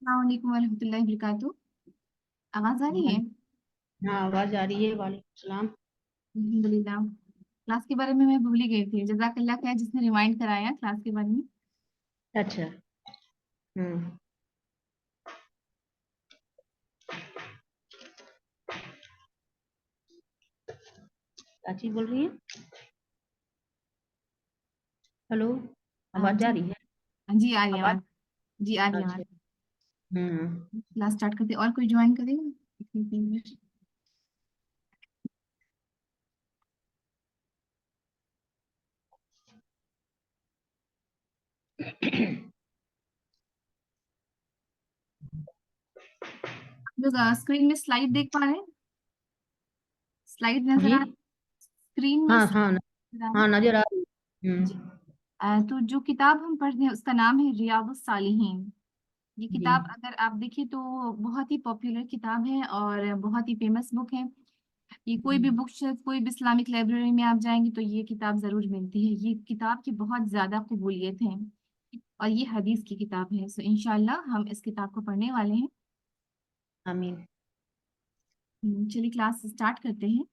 अस्सलामुअलैकुम वरहमतुल्लाहि वबरकातुहू। आवाज आ रही है? हाँ, आवाज आ रही है। वालेकुम सलाम। अल्हम्दुलिल्लाह। क्लास के बारे में मैं भूल ही गई थी। जज़ाकल्लाह खैर जिसने रिमाइंड कराया क्लास के बारे में। अच्छा। चाची बोल रही है। हेलो, आवाज जा जी रही है? जी आ रही है आवाज। आवाज। जी आ रही है अच्छा। आवाज। क्लास स्टार्ट करते और कोई ज्वाइन करेगा? लोग स्क्रीन में स्लाइड देख पा रहे हैं? स्लाइड नजर जी। आ स्क्रीन में हाँ हाँ नजर आ रही हाँ, नजर आ रही है। है? जी। तो जो किताब हम पढ़ रहे हैं उसका नाम है रियादुस सालिहीन। ये जी। किताब अगर आप देखिए तो बहुत ही पॉपुलर किताब है और बहुत ही फेमस बुक है। ये कोई भी बुक शेल्फ कोई भी इस्लामिक लाइब्रेरी में आप जाएंगे तो ये किताब जरूर मिलती है। ये किताब की बहुत ज्यादा कबूलियत है और ये हदीस की किताब है। सो इंशाल्लाह हम इस किताब को पढ़ने वाले हैं। आमीन। चलिए क्लास स्टार्ट करते हैं।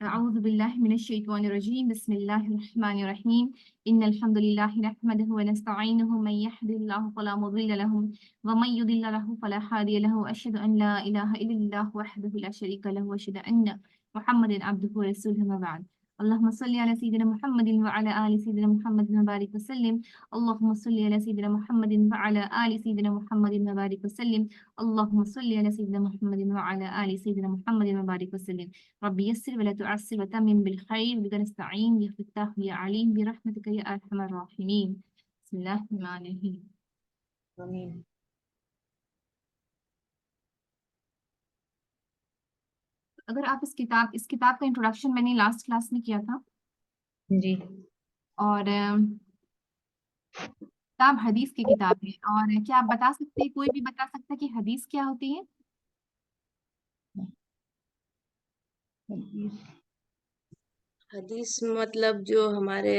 अऊज़ु बिल्लाहि मिनश शैतानिर रजीम बिस्मिल्लाहिर रहमानिर रहीम इन्नल हम्दुलिल्लाहि नहमदुहु व नस्तईनुहु मन यहदिल्लाहु फला मुदिल्ल लहु व मन युदिल्ल लहु फला हादिय लहु अशहदु अन ला इलाहा इल्लल्लाहु वहदहु ला शरीका लहु व अशहदु अन्ना मुहम्मदन अब्दुहु व रसूलुहु मा बाद। اللهم صل على سيدنا محمد وعلى آل سيدنا محمد وبارك وسلم. اللهم صل على سيدنا محمد وعلى آل سيدنا محمد وبارك وسلم. اللهم صل على سيدنا محمد وعلى آل سيدنا محمد وبارك وسلم. رب يسر ولا تعسر وتمم بالخير، بك نستعين يا فتاح يا عليم برحمتك يا أرحم الراحمين. بسم الله الرحمن الرحيم. آمین. अगर आप इस किताब का इंट्रोडक्शन मैंने लास्ट क्लास में किया था, جی और किताब हदीस की किताब है। और क्या आप बता सकते हैं, कोई भी बता सकता है कि हदीस क्या होती है? हदीस मतलब जो हमारे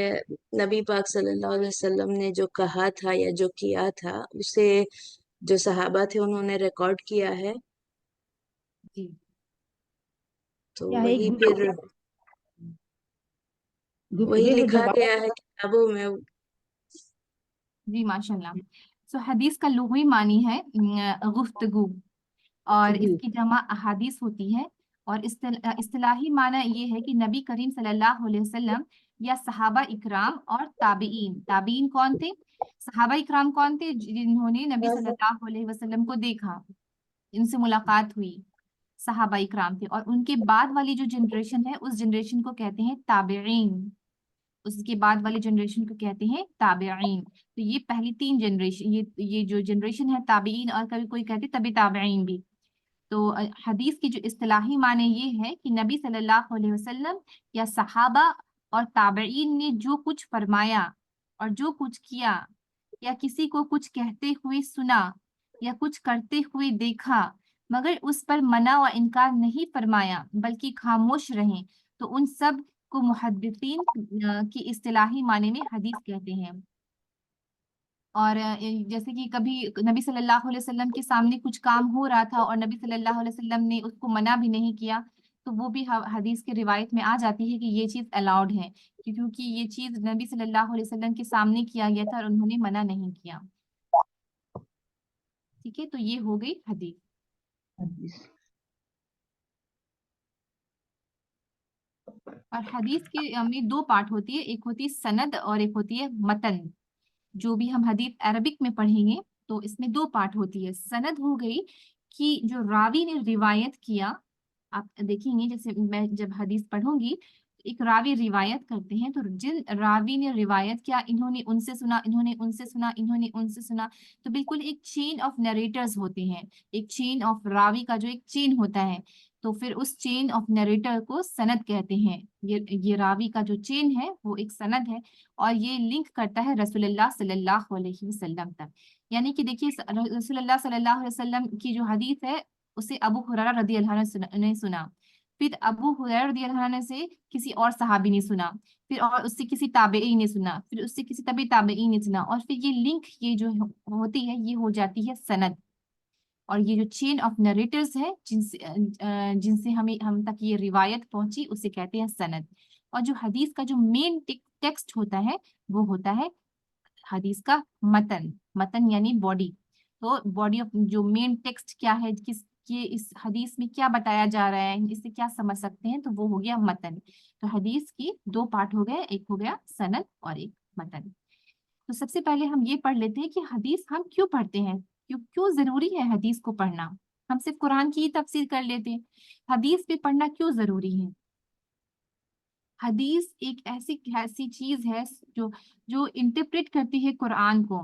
नबी पाक सल्लल्लाहु अलैहि वसल्लम ने जो कहा था या जो किया था, उसे जो सहाबा थे उन्होंने रिकॉर्ड किया है, जी तो کیا ہے، वही گفتگو फिर वही ہے جو लिखा गया है किताबों में। जी माशाल्लाह। सो हदीस का लुग़वी मानी है गुफ्तगू, और इसकी जमा अहादीस होती है। और इस्तिलाही माना ये है कि नबी करीम सल्लल्लाहु अलैहि वसल्लम या सहाबा इकराम और ताबीइन। ताबीइन कौन थे? सहाबा इकराम कौन थे? जिन्होंने नबी सल्लल्लाहु अलैहि वसल्लम को देखा, इनसे मुलाकात हुई, सहाबा इकराम थे। और उनके बाद वाली जो जनरेशन है, उस जनरेशन को कहते हैं ताबीइन। उसके बाद वाली जनरेशन को कहते हैं ताबीइन। तो ये पहली तीन जनरेशन, ये जो जनरेशन है ताबीइन, और कभी कोई कहते तभी ताबीइन भी। तो हदीस की जो इस्तिलाही माने ये है कि नबी सल्लल्लाहु अलैहि वसल्लम या सहाबा और ताबईन ने जो कुछ फरमाया और जो कुछ किया, या किसी को कुछ कहते हुए सुना या कुछ करते हुए देखा, मगर उस पर मना व इनकार नहीं फरमाया बल्कि खामोश रहे, तो उन सब को मुहद्दिसीन की इस्तिलाही माने में हदीस कहते हैं। और जैसे कि कभी नबी सल्लल्लाहु अलैहि वसल्लम के सामने कुछ काम हो रहा था और नबी सल्लल्लाहु अलैहि वसल्लम ने उसको मना भी नहीं किया, तो वो भी हदीस के रिवायत में आ जाती है कि ये चीज़ अलाउड है, क्योंकि ये चीज़ नबी सल्लल्लाहु अलैहि वसल्लम के सामने किया गया था और उन्होंने मना नहीं किया। ठीक है, तो ये हो गई हदीस। حدیث. और हदीस के में दो पार्ट होती है, एक होती है सनद और एक होती है मतन। जो भी हम हदीस अरबिक में पढ़ेंगे तो इसमें दो पार्ट होती है। सनद हो गई कि जो रावी ने रिवायत किया, आप देखेंगे जैसे मैं जब हदीस पढ़ूंगी, एक रावी रिवायत करते हैं, तो जिन रावी ने रिवायत किया, इन्होंने उनसे सुना, इन्होंने उनसे सुना, इन्होंने उनसे सुना, तो बिल्कुल एक चेन ऑफ नरेटर्स होते हैं, एक चेन ऑफ रावी का जो एक चेन होता है, तो फिर उस चेन ऑफ नरेटर को सनद कहते हैं। ये रावी का जो चेन है वो एक सनद है, और ये लिंक करता है रसूलुल्लाह सल्लल्लाहु अलैहि वसल्लम तक। यानी कि देखिए, रसूलुल्लाह सल्लल्लाहु अलैहि वसल्लम की जो हदीस है उसे अबू हुरैरा रदी अल्लाह अन्हु ने सुना, फिर अबू हुरैरा रदी अल्लाह अन्हु से किसी और सहाबी ने सुना, फिर और उससे किसी ताबेई ने सुना, फिर उससे किसी तबी ताबेई ने सुना, और फिर ये लिंक, ये जो होती है, ये हो जाती है सनद। और ये जो चेन ऑफ नरेटर्स है जिनसे हम तक ये रिवायत पहुंची, उसे कहते हैं सनद। और जो हदीस का जो मेन टेक्स्ट होता है वो होता है हदीस का मतन। मतन यानी बॉडी। तो बॉडी ऑफ जो मेन टेक्स्ट क्या है, किस ये इस हदीस में क्या बताया जा रहा है, इससे क्या समझ सकते हैं, तो वो हो गया मतन। तो हदीस की दो पार्ट हो गए, एक हो गया सनद और एक मतन। तो सबसे पहले हम ये पढ़ लेते हैं कि हदीस हम क्यों पढ़ते हैं, क्यों क्यों जरूरी है हदीस को पढ़ना। हम सिर्फ कुरान की ही तफसीर कर लेते हैं, हदीस भी पढ़ना क्यों जरूरी है। हदीस एक ऐसी ऐसी चीज है जो जो इंटरप्रेट करती है कुरान को।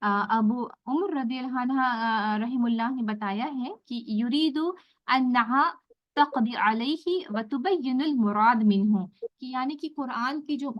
अबू उमर रदियल्लाहु अन्हा रहिमुल्लाह ने बताया है कि युरीदु अन्नहा तक़दी अलैहि व तुबय्यिनुल मुराद मिन्हु, कि यानी कि कुरान की जो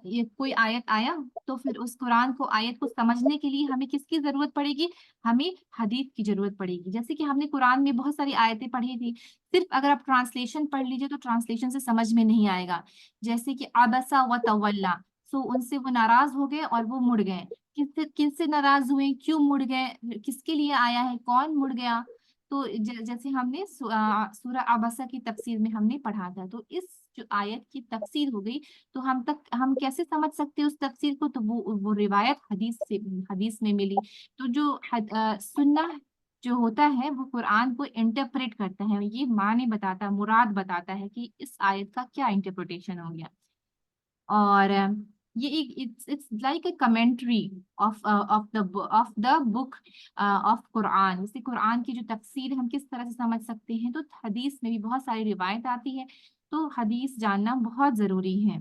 ये कोई आयत आया, तो फिर उस कुरान को, आयत को समझने के लिए हमें किसकी जरूरत पड़ेगी, हमें हदीस की जरूरत पड़ेगी। जैसे कि हमने कुरान में बहुत सारी आयतें पढ़ी थी, सिर्फ अगर आप ट्रांसलेशन पढ़ लीजिए तो ट्रांसलेशन से समझ में नहीं आएगा। जैसे कि अबसा व तवल्ला, सो उनसे वो नाराज हो गए और वो मुड़ गए। किससे किससे नाराज हुए, क्यों मुड़ गए, किसके लिए आया है, कौन मुड़ गया। तो जैसे हमने सूरह अबसा की तफसीर में हमने पढ़ा था, तो इस जो आयत की तफसीर हो गई, तो हम कैसे समझ सकते हैं उस तफसीर को, तो वो रिवायत हदीस में मिली। तो जो सुन्ना جو ہوتا ہے وہ قرآن کو انٹرپریٹ کرتا ہے، یہ معنی بتاتا ہے، مراد بتاتا ہے کہ اس آیت کا کیا انٹرپریٹیشن ہو گیا. اور یہ ایک it's like a commentary of the book of Quran. جیسے قرآن کی جو تفسیر ہم کس طرح سے سمجھ سکتے ہیں، تو حدیث میں بھی بہت ساری روایت آتی ہے، تو حدیث جاننا بہت ضروری ہے.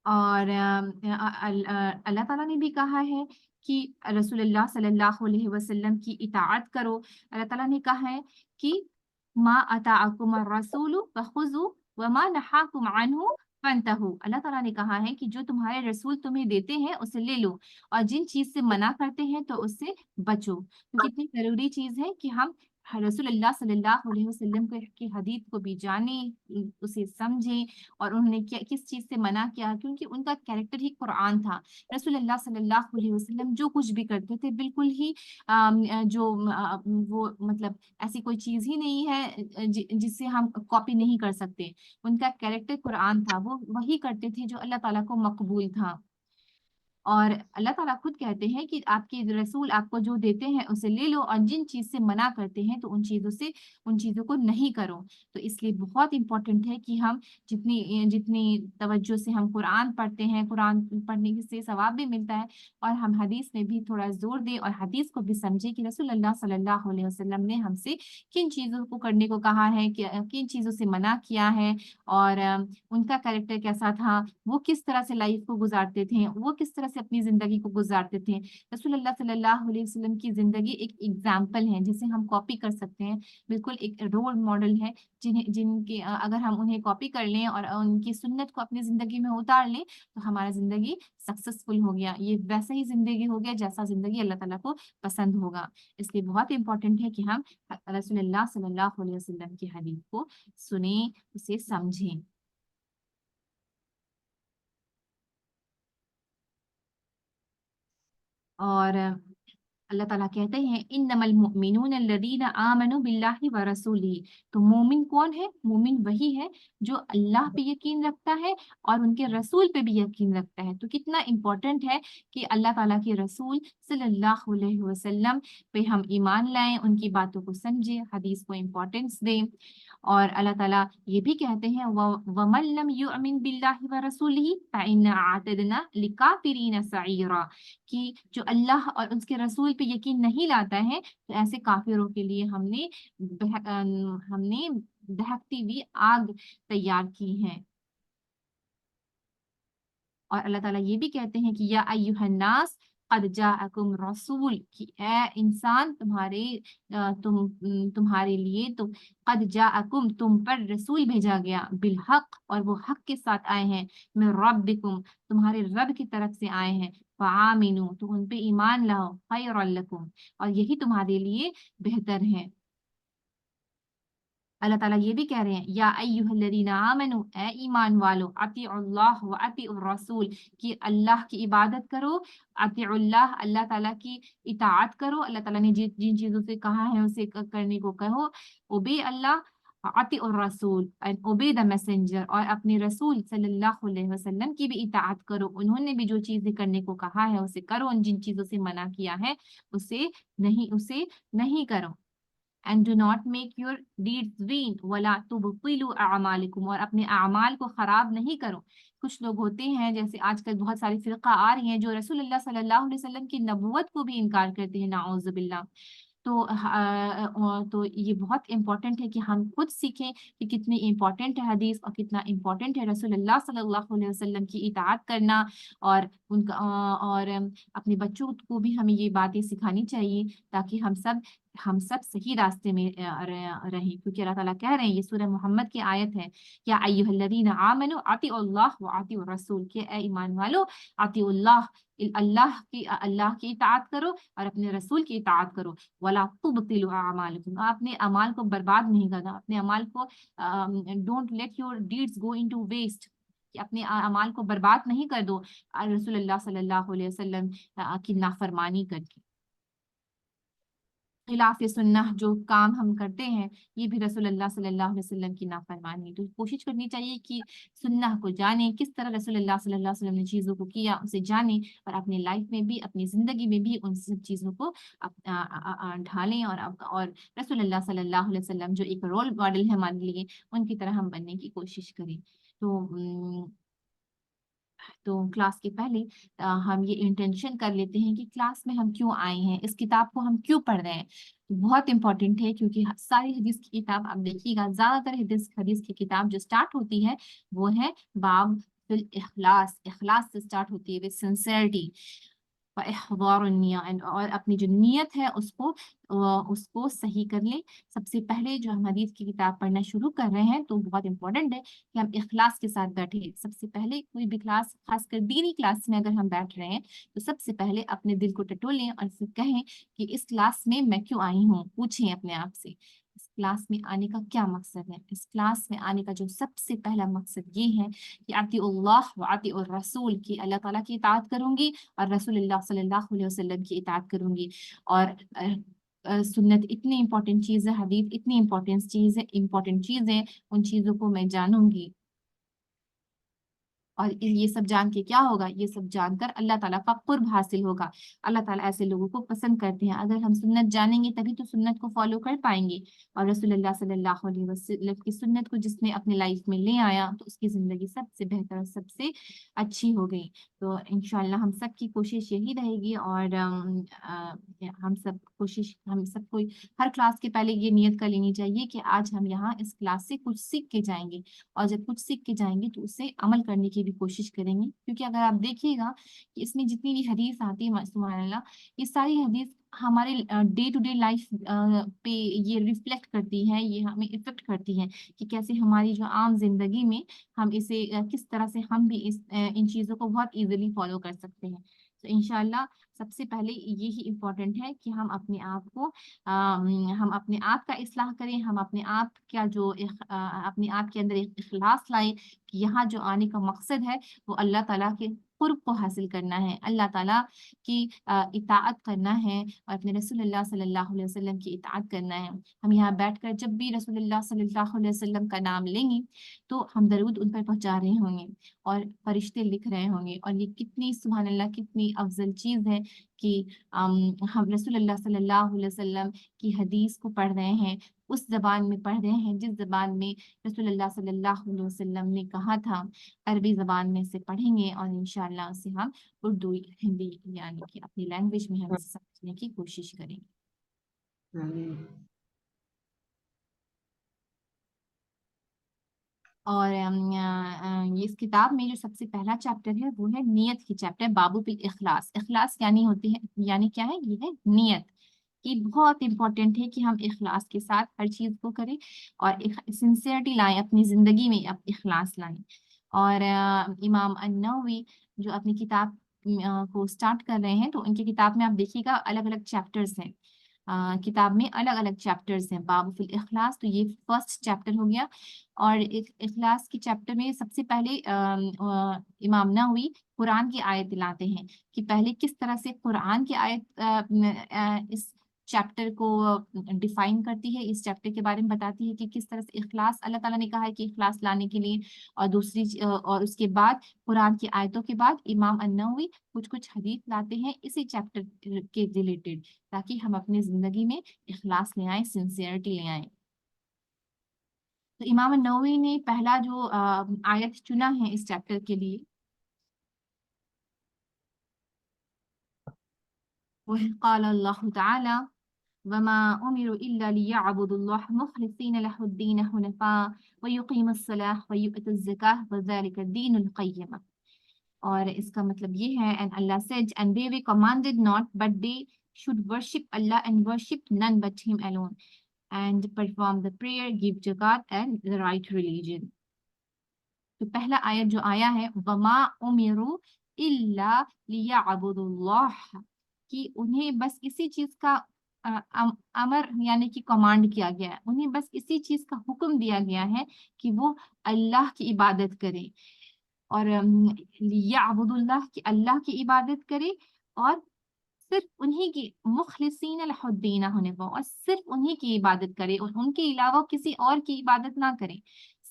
اور اللہ تعالیٰ نے بھی کہا ہے کہ رسول اللہ صلی اللہ علیہ وسلم کی اطاعت کرو. اللہ تعالیٰ نے کہا ہے کہ ما اتاعکم الرسول فخذوا وما نہاکم عنہ فانتہوا. اللہ تعالیٰ نے کہا ہے کہ جو تمہارے رسول تمہیں دیتے ہیں اسے لے لو، اور جن چیز سے منع کرتے ہیں تو اس سے بچو. تو کتنی ضروری چیز ہے کہ ہم رسول اللہ صلی اللہ علیہ وسلم کی حدیث کو بھی جانیں، اسے سمجھیں، اور انہوں نے کس چیز سے منع کیا، کیونکہ ان کا کیریکٹر ہی قرآن تھا. رسول اللہ صلی اللہ علیہ وسلم جو کچھ بھی کرتے تھے بالکل ہی وہ مطلب ایسی کوئی چیز ہی نہیں ہے جس سے ہم کاپی نہیں کر سکتے. ان کا کیریکٹر قرآن تھا، وہ وہی کرتے تھے جو اللہ تعالیٰ کو مقبول تھا. اور اللہ تعالیٰ خود کہتے ہیں کہ آپ کے رسول آپ کو جو دیتے ہیں اسے لے لو، اور جن چیز سے منع کرتے ہیں تو ان چیزوں کو نہیں کرو. تو اس لیے بہت امپورٹنٹ ہے کہ ہم جتنی توجہ سے ہم قرآن پڑھتے ہیں، قرآن پڑھنے سے ثواب بھی ملتا ہے، اور ہم حدیث میں بھی تھوڑا زور دیں اور حدیث کو بھی سمجھیں کہ رسول اللہ صلی اللہ علیہ وسلم نے ہم سے کن چیزوں کو کرنے کو کہا ہے، کن چیزوں سے منع کیا ہے، اور ان کا کریکٹر کیسا تھا، وہ کس طرح سے لائف کو گزارتے تھے، وہ کس طرح سے اپنی زندگی کو گزارتے تھے. رسول اللہ صلی اللہ علیہ وسلم کی زندگی ایک ایگزامپل ہے جسے ہم کاپی کر سکتے ہیں، بالکل ایک رول ماڈل ہے جن کے اگر ہم انہیں کاپی کر لیں اور ان کی سنت کو اپنی زندگی میں اتار لیں تو ہمارا زندگی سکسیسفل ہو گیا. یہ ویسا ہی زندگی ہو گیا جیسا زندگی اللہ تعالیٰ کو پسند ہوگا. اس لیے بہت امپورٹنٹ ہے کہ ہم رسول اللہ صلی اللہ علیہ وسلم کی حدیث کو سنیں، اسے سمجھیں. اور اللہ تعالیٰ کہتے ہیں انما المؤمنون الذین آمنوا باللہ ورسولہ. تو مومن کون ہے؟ مومن وہی ہے جو اللہ پہ یقین رکھتا ہے اور ان کے رسول پہ بھی یقین رکھتا ہے. تو کتنا امپورٹنٹ ہے کہ اللہ تعالیٰ کے رسول صلی اللہ علیہ وسلم پہ ہم ایمان لائیں، ان کی باتوں کو سمجھیں، حدیث کو امپورٹنس دیں. اور اللہ تعالیٰ یہ بھی کہتے ہیں وَمَن لَّمْ يُؤْمِن بِاللَّهِ وَرَسُولِهِ فَإِنَّا أَعْتَدْنَا لِلْكَافِرِينَ سَعِيرًا. کہ جو اللہ اور اس کے رسول پہ یقین نہیں لاتا ہے تو ایسے کافروں کے لیے ہم نے دہکتی ہوئی آگ تیار کی ہے. اور اللہ تعالیٰ یہ بھی کہتے ہیں کہ یا ایھا الناس قد جاءکم رسول، کہ اے انسان تمہارے لیے تو قد جاءکم تم پر رسول بھیجا گیا، بالحق، اور وہ حق کے ساتھ آئے ہیں، من ربکم تمہارے رب کی طرف سے آئے ہیں، فآمنوا تو ان پہ ایمان لاؤ، خیر لکم اور یہی تمہارے لیے بہتر ہے. اللہ تعالیٰ یہ بھی کہہ رہے ہیں یا ایھا الذین آمنوا اے ایمان والو، اطیعوا اللہ و اطیعوا الرسول، کہ اللہ کی عبادت کرو، اطیعوا اللہ اللہ تعالیٰ کی اطاعت کرو، اللہ تعالیٰ نے جن چیزوں سے کہا ہے اسے کرنے کو کہو، اوبے اللہ، اطیعوا الرسول اینڈ اوبے دا میسنجر، اور اپنے رسول صلی اللہ علیہ وسلم کی بھی اطاعت کرو، انہوں نے بھی جو چیزیں کرنے کو کہا ہے اسے کرو، ان جن چیزوں سے منع کیا ہے اسے نہیں کرو. And do not make your deeds vain ولا تبطلوا اعمالکم، اور اپنے اعمال کو خراب نہیں کرو. کچھ لوگ ہوتے ہیں جیسے آج کل بہت ساری فرقہ آ رہی ہیں جو رسول اللہ صلی اللہ علیہ وسلم کی نبوت کو بھی انکار کرتے ہیں، نعوذ باللہ. تو یہ بہت امپورٹنٹ ہے کہ ہم خود سیکھیں کہ کتنی امپورٹنٹ ہے حدیث اور کتنا امپورٹنٹ ہے رسول اللہ صلی اللہ علیہ وسلم کی اطاعت کرنا، اور اور اپنے بچوں کو بھی ہمیں یہ باتیں سکھانی چاہیے تاکہ ہم سب صحیح راستے میں رہیں. کیونکہ اللہ تعالیٰ کہہ رہے ہیں، یہ سورہ محمد کی آیت ہے، یا ایھا الذین آمنوا اطیعوا اللہ و اطیعوا الرسول، کہ اے ایمان والو اطیعوا اللہ کی اطاعت کرو اور اپنے رسول کی اطاعت کرو، ولا تبطلوا اعمالکم، اپنے اعمال کو برباد نہیں کرنا، اپنے اعمال کو don't let your deeds go into waste, کہ اپنے اعمال کو برباد نہیں کر دو رسول اللہ صلی اللہ علیہ وسلم کی نافرمانی کر کے. खिलाफ सुन्नह जो काम हम करते हैं ये भी रसूल अल्लाह सल्लल्लाहु अलैहि वसल्लम की नाफरमानी है। तो कोशिश करनी चाहिए कि सुन्नह को जाने, किस तरह रसूल अल्लाह सल्लल्लाहु अलैहि वसल्लम ने चीज़ों को किया उसे जाने, और अपनी लाइफ में भी, अपनी ज़िंदगी में भी उन सब चीज़ों को ढालें, और रसूल अल्लाह सल्लल्लाहु अलैहि वसल्लम जो एक रोल मॉडल है हमारे लिए, उनकी तरह हम बनने की कोशिश करें। तो क्लास के पहले हम ये इंटेंशन कर लेते हैं कि क्लास में हम क्यों आए हैं, इस किताब को हम क्यों पढ़ रहे हैं। तो बहुत इंपॉर्टेंट है, क्योंकि सारी हदीस की किताब आप देखिएगा, ज्यादातर हदीस की किताब जो स्टार्ट होती है वो है बाब फिल इखलास, इखलास से स्टार्ट होती है, विद सिंसियरिटी और अपनी जो नीयत है उसको सही कर ले। सबसे पहले जो हम हदीस की किताब पढ़ना शुरू कर रहे हैं तो बहुत इंपॉर्टेंट है कि हम इखलास के साथ बैठे। सबसे पहले कोई भी क्लास, खासकर दीनी क्लास में अगर हम बैठ रहे हैं, तो सबसे पहले अपने दिल को टटोलें और फिर कहें कि इस क्लास में मैं क्यों आई हूँ। पूछें अपने आप से इस क्लास में आने का क्या मकसद है। इस क्लास में आने का जो सबसे पहला मकसद ये है कि अतीउल्लाह व अतीउर रसूल, की अल्लाह ताला की इताअत करूंगी और रसूलुल्लाह सल्लल्लाहु अलैहि वसल्लम की इताअत करूंगी। और सुन्नत इतनी इंपॉर्टेंट चीज है, हदीस इतनी इंपॉर्टेंट चीज है, उन चीजों को मैं जानूंगी। और ये सब जान के क्या होगा, ये सब जानकर अल्लाह ताला का कुर्ब हासिल होगा। अल्लाह ताला ऐसे लोगों को पसंद करते हैं। अगर हम सुन्नत जानेंगे तभी तो सुन्नत को फॉलो कर पाएंगे। और रसूलुल्लाह सल्लल्लाहु अलैहि वसल्लम की सुन्नत को जिसने अपने लाइफ में ले आया तो उसकी जिंदगी सबसे बेहतर, सबसे अच्छी हो गई। तो इंशाल्लाह हम सब की कोशिश यही रहेगी, और हम सबको हर क्लास के पहले ये नियत कर लेनी चाहिए कि आज हम यहाँ इस क्लास से कुछ सीख के जाएंगे। और जब कुछ सीख के जाएंगे तो उसे अमल करने की भी कोशिश करेंगे। क्योंकि अगर आप देखिएगा कि इसमें जितनी भी हदीस आती है, सुभान अल्लाह, ये सारी हदीस हमारे डे टू डे लाइफ पे ये रिफ्लेक्ट करती है, ये हमें इफेक्ट करती है कि कैसे हमारी जो आम जिंदगी में हम इसे किस तरह से हम भी इन चीज़ों को बहुत इजीली फॉलो कर सकते हैं। तो इंशाल्लाह सबसे पहले यही इम्पोर्टेंट है कि हम अपने आप को हम अपने आप का इस्लाह करें, हम अपने आप का जो अपने आप के अंदर एक इखलास लाएं कि यहाँ जो आने का मकसद है वो अल्लाह ताला के कुर्ब को हासिल करना है, अल्लाह ताला की इताअत करना है, और अपने रसूलुल्लाह सल्लल्लाहु अलैहि वसल्लम की इताअत करना है। हम यहाँ बैठकर जब भी रसूलुल्लाह सल्लल्लाहु अलैहि वसल्लम का नाम लेंगे तो हम दरूद उन पर पहुंचा रहे होंगे और फरिश्ते लिख रहे होंगे। और ये कितनी सुभान अल्लाह, कितनी अफजल चीज है कि हम रसूलुल्लाह सल्लल्लाहु अलैहि वसल्लम की हदीस को पढ़ रहे हैं, उस जबान में पढ़ रहे हैं जिस जबान में रसूलुल्लाह सल्लल्लाहु अलैहि वसल्लम ने कहा था। अरबी जबान में से पढ़ेंगे और इंशाअल्लाह उसे हम उर्दू, हिंदी यानी कि अपनी लैंग्वेज में हम इसे समझने की कोशिश करेंगे। आमीन। और ये इस किताब में जो सबसे पहला चैप्टर है वो है नियत की चैप्टर, बाबू बिल इखलास। इखलास यानी होती है, यानी क्या है, ये है नियत। कि बहुत इंपॉर्टेंट है कि हम इखलास के साथ हर चीज को करें और एक सिंसियरिटी लाएं अपनी जिंदगी में, इखलास लाएं। और इमाम अन्नवी जो अपनी किताब को स्टार्ट कर रहे हैं, तो उनकी किताब में आप देखिएगा अलग अलग चैप्टर्स हैं। किताब में अलग अलग चैप्टर्स हैं। बाब फिल इखलास, तो ये फर्स्ट चैप्टर हो गया। और इखलास के चैप्टर में सबसे पहले इमाम नववी कुरान की आयत दिलाते हैं कि पहले किस तरह से कुरान की आयत इस चैप्टर को डिफाइन करती है, इस चैप्टर के बारे में बताती है कि किस तरह से इखलास, अल्लाह ताला ने कहा है कि इखलास लाने के लिए। और और उसके बाद कुरान की आयतों के बाद इमाम अन्नवी कुछ कुछ हदीस लाते हैं इसी चैप्टर के रिलेटेड, ताकि हम अपनी जिंदगी में इखलास ले आए, सिंसियरिटी ले आए। तो इमाम नववी ने पहला जो आयत चुना है इस चैप्टर के लिए वो है क़ाल अल्लाह ताला वमा उमिरु इल्ला लियअबुदुल्लाह मुखलिसीन लहुद्दीन हुनफा व युकीमुस्सलाह व युअतुज़्ज़काह व ज़ालिका दीनुल क़य्यिम। और इसका मतलब ये है, and Allah said, and they were commanded not, but they should worship Allah and worship none but Him alone, and perform the prayer, give zakat and the right religion. तो पहला आयत जो आया है वमा उमिरु इल्ला लियअबुदुल्लाह, कि उन्हें बस इसी चीज का अमर यानी कि कमांड किया गया है, उन्हें बस इसी चीज का हुक्म दिया गया है कि वो अल्लाह की इबादत करें। और लियअबुदुल्लाह, कि अल्लाह की इबादत करे और صرف انہی کی مخلصین لہ الدین حنفا، اور صرف انہی کی عبادت کرے اور ان کے علاوہ کسی اور کی عبادت نہ کریں،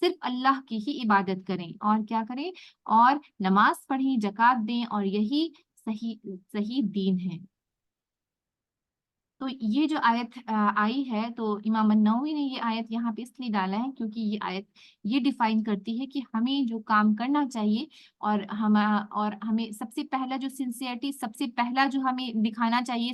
صرف اللہ کی ہی عبادت کریں، اور کیا کریں، اور نماز پڑھیں، زکوٰۃ دیں، اور یہی صحیح دین ہے۔ تو یہ جو آیت آئی ہے، تو امام النووی نے یہ آیت یہاں پہ اس لیے ڈالا ہے کیونکہ یہ آیت یہ ڈیفائن کرتی ہے کہ ہمیں جو کام کرنا چاہیے، اور ہمیں سب سے پہلا جو سنسیئرٹی، سب سے پہلا جو ہمیں دکھانا چاہیے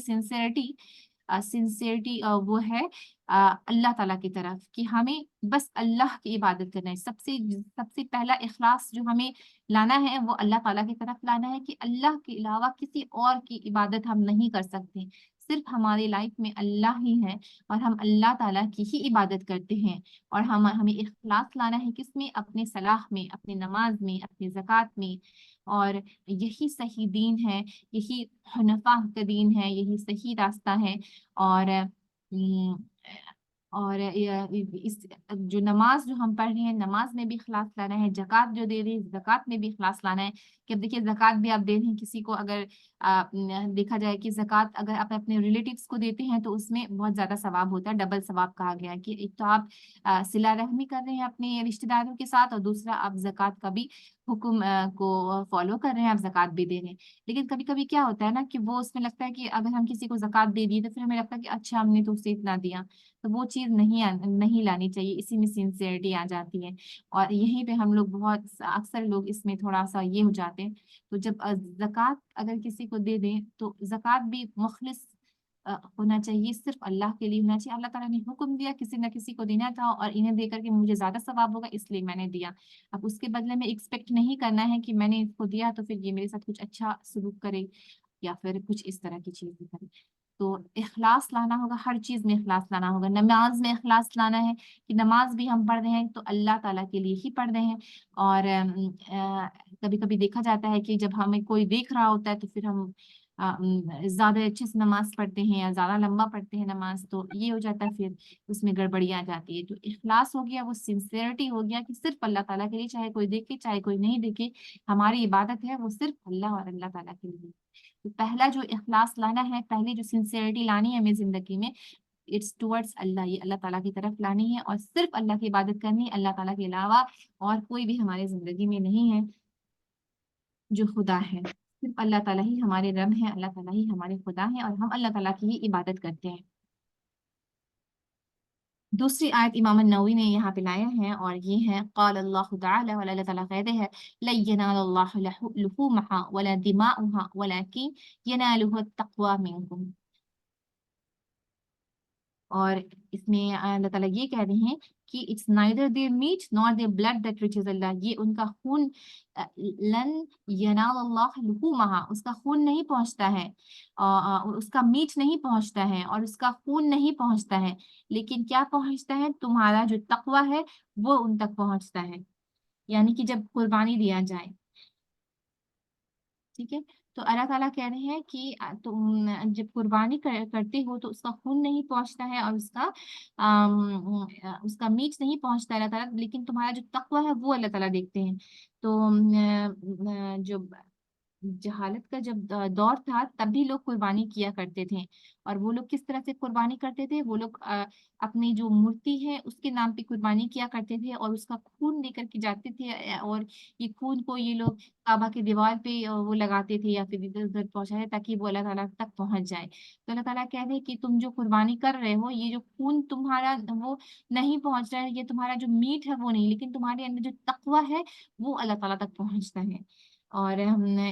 سنسیئرٹی وہ ہے اللہ تعالیٰ کی طرف، کہ ہمیں بس اللہ کی عبادت کرنا ہے۔ سب سے پہلا اخلاص جو ہمیں لانا ہے وہ اللہ تعالیٰ کی طرف لانا ہے، کہ اللہ کے علاوہ کسی اور کی عبادت ہم نہیں کر سکتے، صرف ہماری لائف میں اللہ ہی ہے، اور ہم اللہ تعالیٰ کی ہی عبادت کرتے ہیں، اور ہمیں اخلاص لانا ہے کس میں، اپنے صلاح میں، اپنے نماز میں، اپنے زکوٰۃ میں، اور یہی صحیح دین ہے، یہی حنفاء کا دین ہے، یہی صحیح راستہ ہے۔ اور اور اس جو نماز جو ہم پڑھ رہے ہیں، نماز میں بھی اخلاص لانا ہے، زکوٰۃ جو دے رہے ہیں زکوٰۃ میں بھی اخلاص لانا ہے، کہ اب دیکھیے زکوٰۃ بھی آپ دے رہے ہیں کسی کو، اگر دیکھا جائے کہ زکوٰۃ اگر آپ اپنے ریلیٹیوز کو دیتے ہیں تو اس میں بہت زیادہ ثواب ہوتا ہے، ڈبل ثواب کہا گیا ہے، کہ ایک تو آپ صلہ رحمی کر رہے ہیں اپنے رشتہ داروں کے ساتھ، اور دوسرا آپ زکوٰۃ کا بھی حکم کو فالو کر رہے ہیں، آپ زکوٰۃ بھی دے رہے ہیں۔ لیکن کبھی کبھی کیا ہوتا ہے نا، کہ وہ اس میں لگتا ہے کہ اگر ہم کسی کو زکوٰۃ دے دیے تو پھر ہمیں لگتا ہے کہ اچھا ہم نے تو اسے اتنا دیا، تو وہ چیز نہیں لانی چاہیے، اسی میں سنسیئرٹی آ جاتی ہے، اور یہیں پہ ہم لوگ بہت اکثر لوگ اس میں تھوڑا سا یہ ہو جاتے ہیں۔ تو جب زکوٰۃ اگر کسی کو دے دیں تو زکوٰۃ بھی مخلص ہونا چاہیے، صرف اللہ کے لیے ہونا چاہیے۔ اللہ تعالیٰ نے حکم دیا کسی نہ کسی کو دینا تھا، اور انہیں دے کر کے مجھے زیادہ ثواب ہوگا اس لیے میں نے دیا، اب اس کے بدلے میں ایکسپیکٹ نہیں کرنا ہے کہ میں نے اس کو دیا تو پھر یہ میرے ساتھ کچھ اچھا سلوک کرے، یا پھر کچھ اس طرح کی چیز بھی کرے۔ تو اخلاص لانا ہوگا، ہر چیز میں اخلاص لانا ہوگا، نماز میں اخلاص لانا ہے، کہ نماز بھی ہم پڑھ رہے ہیں تو اللہ تعالیٰ کے لیے ہی پڑھ رہے ہیں۔ اور کبھی کبھی دیکھا جاتا ہے کہ جب ہمیں کوئی دیکھ رہا ہوتا ہے تو پھر ہم زیادہ اچھے سے نماز پڑھتے ہیں یا زیادہ لمبا پڑھتے ہیں نماز، تو یہ ہو جاتا ہے، پھر اس میں گڑبڑی آ جاتی ہے۔ تو اخلاص ہو گیا، وہ سنسیئرٹی ہو گیا، کہ صرف اللہ تعالیٰ کے لیے، چاہے کوئی دیکھے چاہے کوئی نہیں دیکھے، ہماری عبادت ہے وہ صرف اللہ اور اللہ تعالیٰ کے لیے۔ تو پہلا جو اخلاص لانا ہے، پہلی جو سنسیئرٹی لانی ہے ہمیں زندگی میں، اٹس ٹورڈس اللہ، یہ اللہ تعالیٰ کی طرف لانی ہے، اور صرف اللہ کی عبادت کرنی ہے، اللہ تعالیٰ کے علاوہ اور کوئی بھی ہمارے زندگی میں نہیں ہے جو خدا ہے، صرف اللہ تعالیٰ ہی ہمارے رب ہیں، اللہ تعالیٰ ہی ہمارے خدا ہیں، اور ہم اللہ تعالیٰ کی ہی عبادت کرتے ہیں۔ دوسری آیت امام النووی نے یہاں پہ لایا ہے، اور یہ ہے قال اللہ تعالی، اور اللہ تعالیٰ کہتے ہیں لن ينال اللہ لحومها ولا دماؤها ولكن يناله التقوى منكم۔ اور اس میں اللہ تعالیٰ یہ کہہ رہے ہیں کہ اٹس نائدر دیئر میٹ نار دیئر بلڈ دیٹ ریچز اللہ، یہ ان کا خون، لن ینال اللہ لحومها، اس کا خون نہیں پہنچتا ہے، اس کا میٹ نہیں پہنچتا ہے، اور اس کا خون نہیں پہنچتا ہے، لیکن کیا پہنچتا ہے، تمہارا جو تقوی ہے وہ ان تک پہنچتا ہے، یعنی کہ جب قربانی دیا جائے، ٹھیک ہے۔ تو اللہ تعالیٰ کہہ رہے ہیں کہ تم جب قربانی کرتے ہو تو اس کا خون نہیں پہنچتا ہے، اور اس کا میٹ نہیں پہنچتا ہے اللہ تعالیٰ، لیکن تمہارا جو تقوی ہے وہ اللہ تعالیٰ دیکھتے ہیں۔ تو جو جہالت کا جب دور تھا تب بھی لوگ قربانی کیا کرتے تھے، اور وہ لوگ کس طرح سے قربانی کرتے تھے، وہ لوگ اپنی جو مورتی ہے اس کے نام پہ قربانی کیا کرتے تھے، اور اس کا خون لے کر کے جاتے تھے، اور یہ خون کو یہ لوگ کعبہ کے دیوار پہ وہ لگاتے تھے، یا پھر ادھر ادھر پہنچاتے تاکہ وہ اللہ تعالیٰ تک پہنچ جائے۔ تو اللہ تعالیٰ کہہ رہے کہ تم جو قربانی کر رہے ہو، یہ جو خون تمہارا وہ نہیں پہنچ رہا ہے، یہ تمہارا جو میٹ ہے وہ نہیں، لیکن تمہارے اندر جو تقوی ہے وہ اللہ تعالیٰ تک پہنچتا ہے۔ اور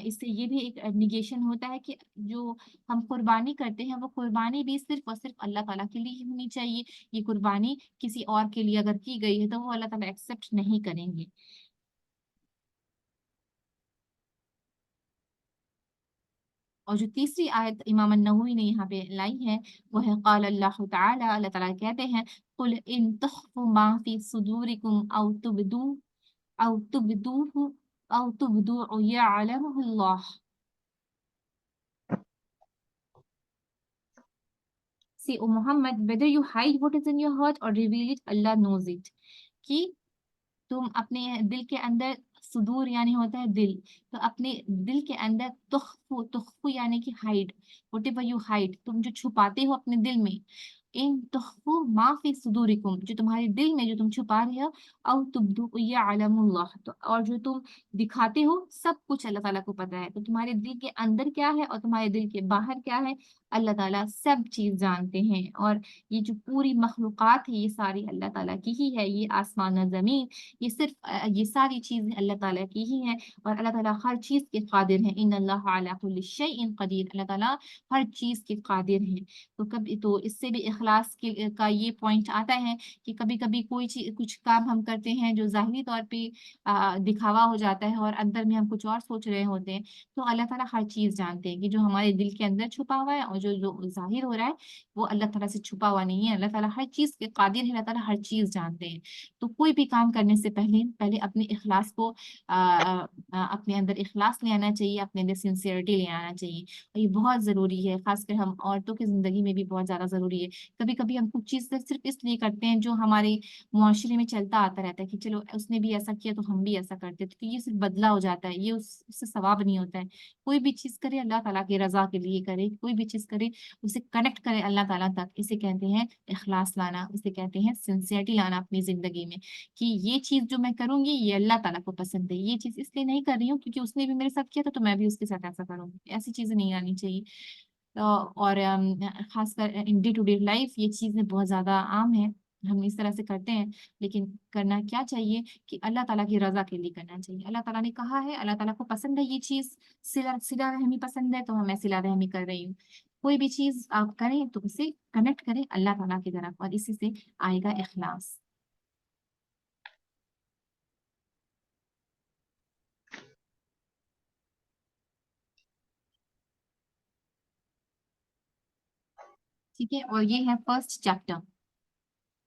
اس سے یہ بھی ایک نیگیشن ہوتا ہے کہ جو ہم قربانی کرتے ہیں وہ قربانی بھی صرف اور صرف اللہ تعالیٰ کے لیے ہی ہونی چاہیے، یہ قربانی کسی اور کے لیے اگر کی گئی ہے تو وہ اللہ تعالیٰ ایکسیپٹ نہیں کریں گے۔ اور جو تیسری آیت امام النووی نے یہاں پہ لائی ہے وہ ہے قال اللہ تعالی، اللہ تعالیٰ کہتے ہیں قل ان تخفوا ما فی صدورکم او تبدوه او تبدوه یعلمه اللہ۔ See, O Muhammad, whether you hide what is in your heart or reveal it, Allah knows it. کہ تم اپنے دل کے اندر सुदूर यानी होता है दिल, तो अपने दिल के अंदर तुख्फू यानी कि हाइड, व्हाटएवर यू हाइड, तुम जो छुपाते हो अपने दिल में, इन तुख्फू मा फी सुदूरिकुम, जो तुम्हारे दिल में जो तुम छुपा रहे हो, औ तुब्दू यअलमुल्लाह, तो और जो तुम दिखाते हो सब कुछ अल्लाह ताला को पता है। तो तुम्हारे दिल के अंदर क्या है और तुम्हारे दिल के बाहर क्या है, अल्लाह ताला सब चीज जानते हैं। और ये जो पूरी मखलूकात है ये सारी अल्लाह ताला की ही है, ये आसमान और जमीन, ये सिर्फ ये सारी चीजें अल्लाह ताला की ही है। और अल्लाह ताला हर चीज के कादिर है, इन्नल्लाह अला कुल्लि शैइन कदीर, अल्लाह ताला हर चीज के कादिर है। तो कभी तो इससे भी इखलास के का ये पॉइंट आता है कि कभी कभी कोई चीज कुछ काम हम करते हैं जो ज़ाहिरी तौर पे दिखावा हो जाता है और अंदर में हम कुछ और सोच रहे होते हैं, तो अल्लाह ताला हर चीज जानते हैं कि जो हमारे दिल के अंदर छुपा हुआ है और जो जो जाहिर हो रहा है वो अल्लाह ताला से छुपा हुआ नहीं है। अल्लाह ताला हर चीज के कादिर है, अल्लाह ताला हर चीज जानते हैं। तो कोई भी काम करने से पहले पहले अपने इखलास को अपने अंदर इखलास ले आना चाहिए, अपने अंदर सिंसियरिटी ले आना चाहिए। और ये बहुत जरूरी है, खासकर हम औरतों की जिंदगी में भी बहुत ज्यादा जरूरी है। कभी कभी हम कुछ चीज सिर्फ इसलिए करते हैं जो हमारे मुआशरे में चलता आता रहता है कि चलो उसने भी ऐसा किया तो हम भी ऐसा करते हैं, तो ये सिर्फ बदला हो जाता है, ये उससे सवाब नहीं होता है। कोई भी चीज करे अल्लाह ताला की रजा के लिए करे, कोई भी चीज करे उसे कनेक्ट करे अल्लाह ताला तक, इसे कहते हैं इखलास लाना, इसे कहते हैं सिंसियरिटी लाना अपनी जिंदगी में, कि ये चीज जो मैं करूंगी ये अल्लाह ताला को पसंद है, ये चीज इसलिए नहीं कर रही हूँ क्योंकि उसने भी मेरे साथ किया था तो मैं भी उसके साथ ऐसा करूंगी, ऐसी चीजें नहीं आनी चाहिए। और खासकर in day to day life ये चीजें बहुत ज्यादा आम है, हम इस तरह से करते हैं। लेकिन करना क्या चाहिए कि अल्लाह ताला की रजा के लिए करना चाहिए। अल्लाह ताला ने कहा है, अल्लाह ताला को पसंद है ये चीज, सिला रहमी पसंद है तो मैं सिला रहमी कर रही हूँ। कोई भी चीज आप करें तो उसे कनेक्ट करें अल्लाह ताला की तरफ, और इसी से आएगा इखलास। ठीक है, और ये है फर्स्ट चैप्टर।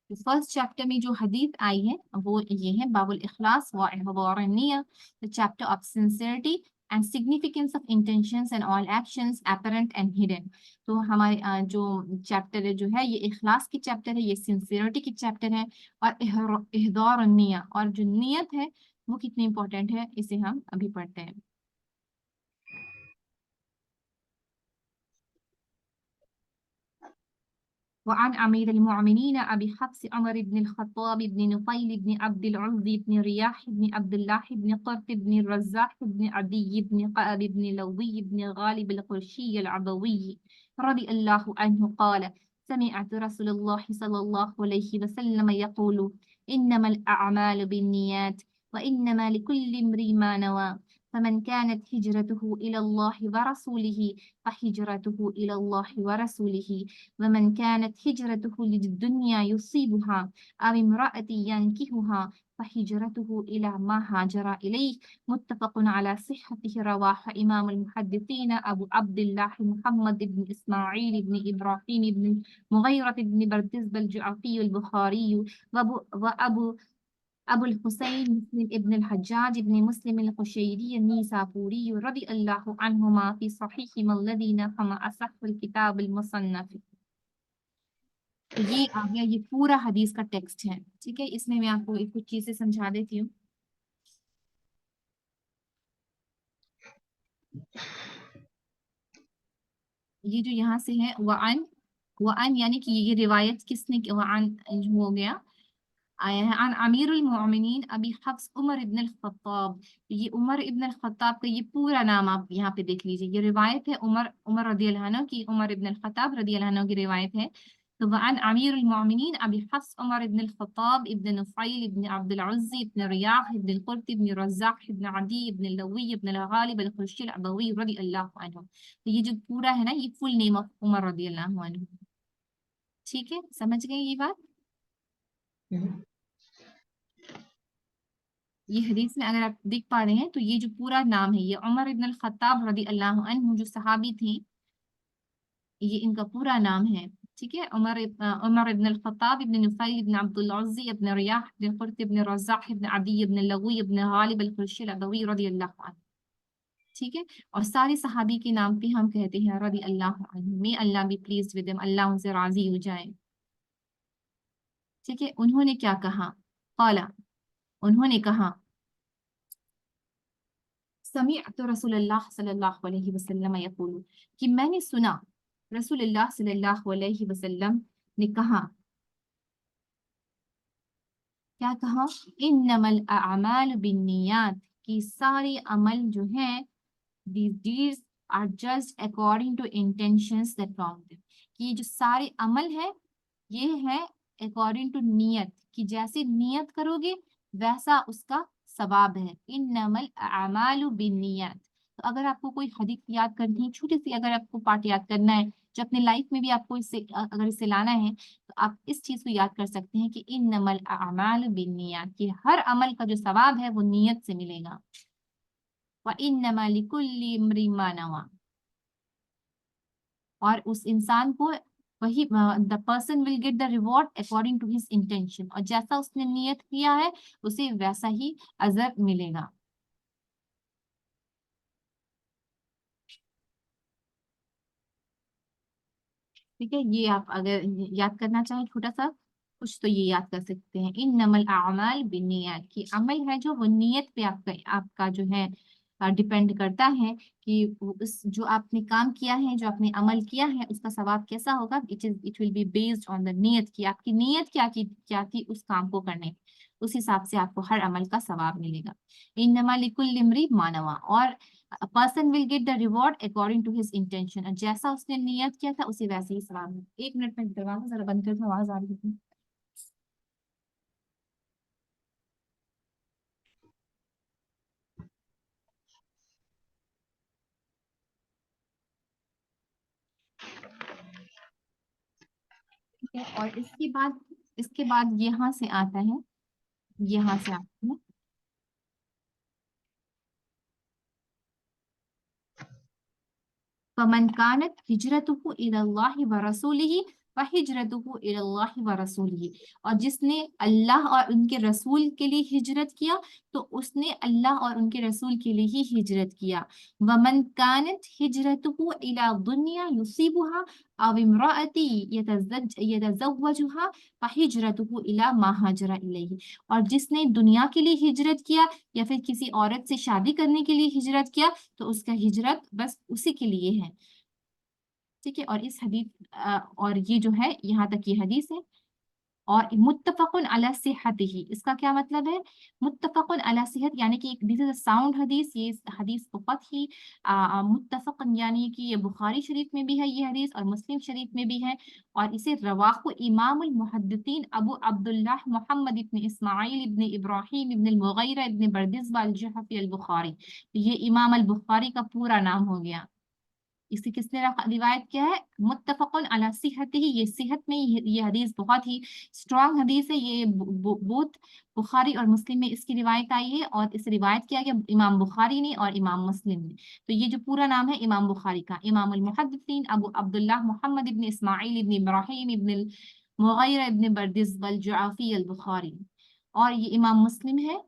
तो फर्स्ट चैप्टर में जो हदीस आई है वो ये है, बाबुल इखलास व इहदार निय्या, the chapter of sincerity and significance of intentions and all actions apparent and hidden. तो हमारे जो चैप्टर है जो है ये इखलास की चैप्टर है, ये सिंसियरिटी की चैप्टर है, और इहदार निय्या, और जो नियत है वो कितनी इंपॉर्टेंट है इसे हम अभी पढ़ते हैं। وعن أمير المؤمنين أبي حفص عمر بن الخطاب بن نفيل بن عبد العزي بن رياح بن عبد الله بن قرط بن الرزاح بن عدي بن قأب بن لوي بن غالب القرشي العبوي رضي الله عنه قال: سمعت رسول الله صلى الله عليه وسلم يقول: إنما الأعمال بالنيات وإنما لكل امرئ ما نوى، فمن كانت هجرته إلى الله ورسوله فهجرته إلى الله ورسوله، ومن كانت هجرته للدنيا يصيبها أو امرأة ينكحها فهجرته إلى ما هاجر إليه، متفق على صحته، رواه إمام المحدثين أبو عبد الله محمد بن إسماعيل بن إبراهيم بن مغيرة بن بردزبة الجعفي البخاري، وأبو الحسين مسلم ابن الحجاج بن مسلم القشيري النيسابوري رضي الله عنهما في صحيحهما الذي نظم أصح الكتاب المصنف। तो ये आ गया, ये पूरा हदीस का टेक्स्ट है। ठीक है, इसमें मैं आपको एक कुछ चीजें समझा देती हूँ। ये जो यहाँ से है वअन यानी कि ये रिवायत किसने वअन जो हो गया आया है, अन अमीरुल मोमिनीन अबी हफ्स उमर इब्न अल-खत्ताब। ये उमर इब्न अल-खत्ताब का ये पूरा नाम आप यहाँ पे देख लीजिए, ये रिवायत है उमर उमर रदियल्लाहु अन्हु की, उमर इब्न अल-खत्ताब रदियल्लाहु अन्हु की रिवायत है। तो वअन अमीरुल मोमिनीन अबी हफ्स उमर इब्न अल-खत्ताब इब्न नुफैल इब्न अब्दुल उज़्ज़ी इब्न रियाह इब्न कुर्त इब्न रज़्ज़ाक़ इब्न अदी इब्न लवी इब्न al-Ghalib al-Qurashi al-Abawi रदियल्लाहु अन्हु। तो ये जो पूरा है ना ये फुल नेम ऑफ उमर रदियल्लाहु अन्हु। ठीक है, समझ गए ये बात। ये हदीस में अगर आप देख पा रहे हैं तो ये जो पूरा नाम है ये उमर इब्न अल-खत्ताब रदी अल्लाह अन्हु जो सहाबी थे, ये इनका पूरा नाम है। ठीक है, उमर इब्न अल-खत्ताब इब्न नुफैल इब्न अब्दुल उज़्ज़ी इब्न रियाह इब्न कुर्त इब्न रज़्ज़ाक़ इब्न अदी इब्न लवी इब्न गालिब अल-कुरशी अल-अदवी रदी अल्लाह अन्हु। ठीक है, और सारे सहाबी के नाम पे हम कहते हैं रदी अल्लाह अन्हु, मे अल्लाह बी प्लीज्ड विद देम, अल्लाह उनसे राजी हो जाए। ठीक है, उन्होंने क्या कहा, क़ाला, उन्होंने कहा, समिअतु रसूलुल्लाह सल्लल्लाहु अलैहि वसल्लम यक़ूलु, कि मैंने सुना रसूलुल्लाह सल्लल्लाहु अलैहि वसल्लम ने कहा, क्या कहा, इन्नमल अअमालु बिन्नियात, कि सारे अमल जो हैं, these deeds are judged according to intentions that form them, कि ये जो सारे अमल है ये है according to नियत, कि जैसे नियत करोगे वैसा उसका सवाब है। इन्नमल अअमालु बिन्नियात। तो अगर आपको कोई हदीस याद करनी है, छोटी सी अगर आपको पार्ट याद करना है जो अपने लाइफ में भी आपको इससे अगर इसे लाना है तो आप इस चीज को याद कर सकते हैं कि इन्नमल अअमालु बिन्नियात, कि हर अमल का जो सवाब है वो नियत से मिलेगा। व इन्नमा लिकुल्लि इम्रिन मा नवा, और उस इंसान को वही the person will get the reward according to his intention, और जैसा उसने नियत किया है उसे वैसा ही अजर मिलेगा। ठीक है, ये आप अगर याद करना चाहें छोटा सा कुछ तो ये याद कर सकते हैं, इन्नमल अअमाल बिन्नियात, की अमल है जो वो नियत पे आपका जो है डिपेंड करता है कि उस जो आपने काम किया है, जो आपने अमल किया है उसका सवाब कैसा होगा। It will be based on the नियत, की आपकी नियत क्या थी उस काम को करने, उस हिसाब से आपको हर अमल का सवाब मिलेगा। इन्नमा लिकुल्लि इम्रि मा नवा, और a person will get the reward according to his intention, और जैसा उसने नियत किया था उसे वैसे ही सवाब मिलेगा। 1 मिनट में दरवाजा जरा बंद कर दो, आवाज आ रही थी। ठीक है, और इसके बाद यहाँ से आता है, यहाँ से आता है फमन कानत हिजरतुहु इलल्लाहि व रसूलिही व हिजरतुहु इलल्लाहि व रसूलिही, और जिसने अल्लाह और उनके रसूल के लिए हिजरत किया तो उसने अल्लाह और उनके रसूल के लिए ही हिजरत किया। वमन कानत हिजरतुहु इला दुनिया युसीबुहा अव इम्राअती यतज़व्वजुहा फहिजरतुहु इला मा हाजरा इलैहि, और जिसने दुनिया के लिए हिजरत किया या फिर किसी औरत से शादी करने के लिए हिजरत किया तो उसका हिजरत बस उसी के लिए है। ठीक है, और इस हदीस और ये जो है यहाँ तक ये हदीस है। और मुत्तफ़क़ुन अला सिहतिही, इसका क्या मतलब है, मुत्तफ़क़ुन अला सिहत यानी कि दिस इज अ साउंड हदीस, ये हदीस बहुत ही मुत्तफ़क़ुन यानी कि ये बुखारी शरीफ में भी है ये हदीस और मुस्लिम शरीफ में भी है, और इसे रवाहु इमामुल मुहद्दिसीन अबू अब्दुल्लाह मुहम्मद इब्न इस्माइल इब्न इब्राहिम इब्न अल-मुग़ीरा इब्न बरदिज़बा अल-जुहफ़ी अल-बुखारी। ये इमाम अल-बुखारी का पूरा नाम हो गया। इसे किसने रिवायत किया है, मुत्तफ़क़ुन अला सिहतिही, ये सिहत में ये हदीस बहुत ही स्ट्रॉन्ग हदीस है। ये बोथ बुखारी और मुस्लिम में इसकी रिवायत आई है, और इसे रिवायत किया गया इमाम बुखारी ने और इमाम मुस्लिम ने। तो ये जो पूरा नाम है इमाम बुखारी का, इमामुल मुहद्दिसीन अबू अब्दुल्लाह मुहम्मद इब्न इस्माइल इब्न इब्राहिम इब्न मुग़ीरा इब्न बरदिज़बा अल-जुअफ़ी अल-बुखारी, और ये इमाम मुस्लिम है।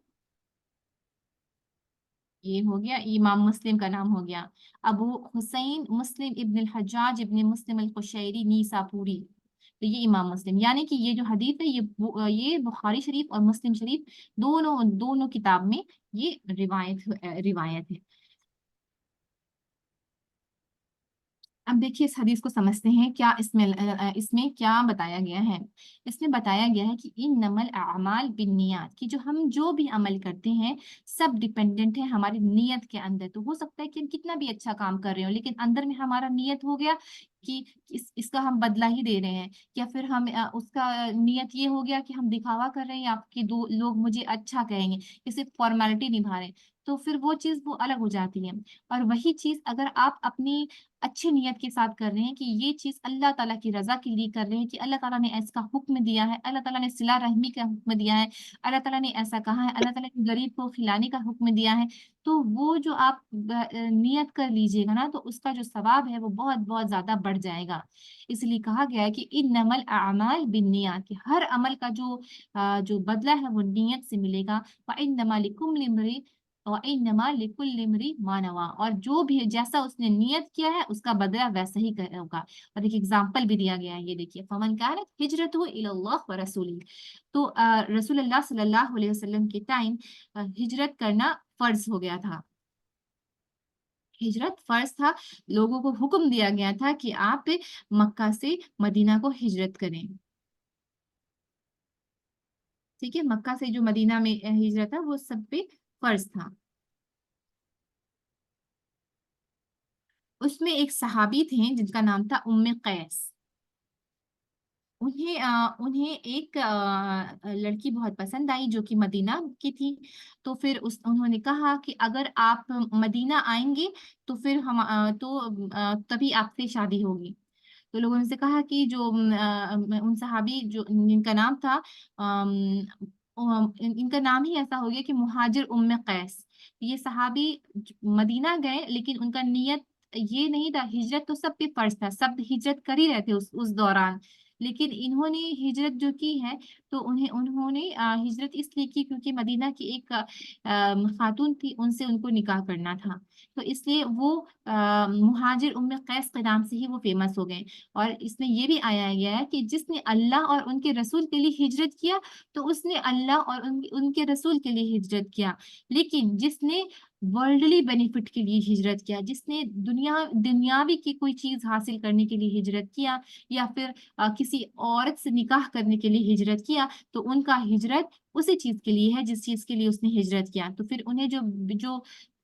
ये हो गया, इमाम मुस्लिम का नाम हो गया अबू हुसैन मुस्लिम इब्न हज्जाज इब्न मुस्लिम अल-कुशैरी नीसापुरी। तो ये इमाम मुस्लिम, यानी कि ये जो हदीस है ये बुखारी शरीफ और मुस्लिम शरीफ दोनों दोनों किताब में ये रिवायत है। अब देखिए इस हदीस को समझते हैं, क्या इसमें क्या बताया गया है। इसमें बताया गया है कि इन नमल अमाल बिन्नियात, कि जो भी अमल करते हैं सब डिपेंडेंट है हमारी नियत के अंदर। तो हो सकता है कि हम कितना भी अच्छा काम कर रहे हो लेकिन अंदर में हमारा नियत हो गया कि इसका हम बदला ही दे रहे हैं, या फिर हम उसका नियत ये हो गया कि हम दिखावा कर रहे हैं आपके दो लोग मुझे अच्छा कहेंगे, ये सिर्फ फॉर्मेलिटी निभा रहे हैं, तो फिर वो चीज वो अलग हो जाती है। और वही चीज अगर आप अपनी अच्छी नियत के साथ कर रहे हैं कि ये चीज अल्लाह ताला की रजा के लिए कर रहे हैं, कि अल्लाह ताला ने इसका हुक्म दिया है, अल्लाह ताला ने सिला रहमी का हुक्म दिया है, अल्लाह ताला ने ऐसा कहा है, अल्लाह ताला ने गरीब को खिलाने का हुक्म दिया है, तो वो जो आप नियत कर लीजिएगा ना तो उसका जो सवाब है वो बहुत बहुत ज्यादा बढ़ जाएगा। इसलिए कहा गया है कि इन नमल अमाल बिन्नियात, कि हर अमल का जो बदला है वो नियत से मिलेगा। व इन्नमा लिकुल्लि इम्रि और इन्नमा लिकुल्लि इम्रि मा नवा, और जो भी जैसा उसने नियत किया है उसका बदला वैसा ही होगा। और एक एग्जांपल भी दिया गया है, ये देखिए, फमन कानत हिजरतुहु इलल्लाह व रसूलिही, तो रसूलुल्लाह सल्लल्लाहु अलैहि वसल्लम के टाइम हिजरत करना फर्ज हो गया था। हिजरत फर्ज था, लोगों को हुक्म दिया गया था कि आप मक्का से मदीना को हिजरत करें। ठीक है, मक्का से जो मदीना में हिजरत था वो सब पे फर्ज था। उसमें एक सहाबी थे जिनका नाम था उम्मे कैस। उन्हें एक लड़की बहुत पसंद आई जो कि मदीना की थी। तो फिर उन्होंने कहा कि अगर आप मदीना आएंगे तो फिर तभी आपसे शादी होगी। तो लोगों ने से कहा कि उन सहाबी जो जिनका नाम था, इनका नाम ही ऐसा हो गया कि मुहाजिर उम्मे कैस। ये सहाबी मदीना गए, लेकिन उनका नियत ये नहीं था। हिजरत तो सब पे फर्ज था, सब हिजरत कर ही रहे थे उस दौरान। लेकिन इन्होंने हिजरत जो की है, तो उन्होंने हिजरत इसलिए की क्योंकि मदीना की एक खातून थी, उनसे उनको निकाह करना था। तो इसलिए वो मुहाजिर उम्मे कैस के नाम से ही वो फेमस हो गए। और इसमें ये भी आया गया है कि जिसने अल्लाह और उनके रसूल के लिए हिजरत किया, तो उसने अल्लाह और उनके रसूल के लिए हिजरत किया। लेकिन जिसने वर्ल्डली बेनिफिट के लिए हिजरत किया, जिसने दुनियावी की कोई चीज हासिल करने के लिए हिजरत किया, या फिर किसी औरत से निकाह करने के लिए हिजरत किया, तो उनका हिजरत उसी चीज के लिए है जिस चीज के लिए उसने हिजरत किया। तो फिर उन्हें जो जो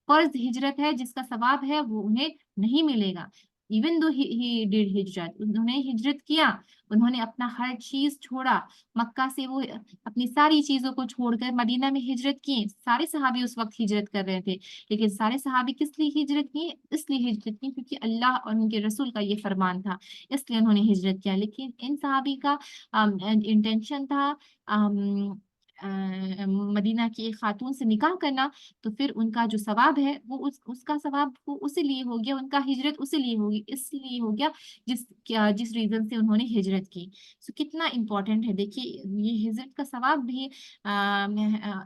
फर्ज हिजरत है, जिसका सवाब है, वो उन्हें नहीं मिलेगा। इवन दो ही डिड हिजरत, उन्होंने हिजरत किया, उन्होंने अपना हर चीज छोड़ा। मक्का से वो अपनी सारी चीजों को छोड़कर मदीना में हिजरत की। सारे सहाबी उस वक्त हिजरत कर रहे थे, लेकिन सारे सहाबी किस लिए हिजरत किए? इसलिए हिजरत की क्योंकि अल्लाह और उनके रसूल का ये फरमान था, इसलिए उन्होंने हिजरत किया। लेकिन इन सहाबी का इंटेंशन था अम, अ, मदीना की एक खातून से निकाह करना। तो फिर उनका जो सवाब है वो उसका सवाब वो उसी लिए हो गया, उनका हिजरत उसी लिए होगी, इसलिए हो गया जिस रीजन से उन्होंने हिजरत की। सो कितना इम्पोर्टेंट है, देखिए ये हिजरत का सवाब भी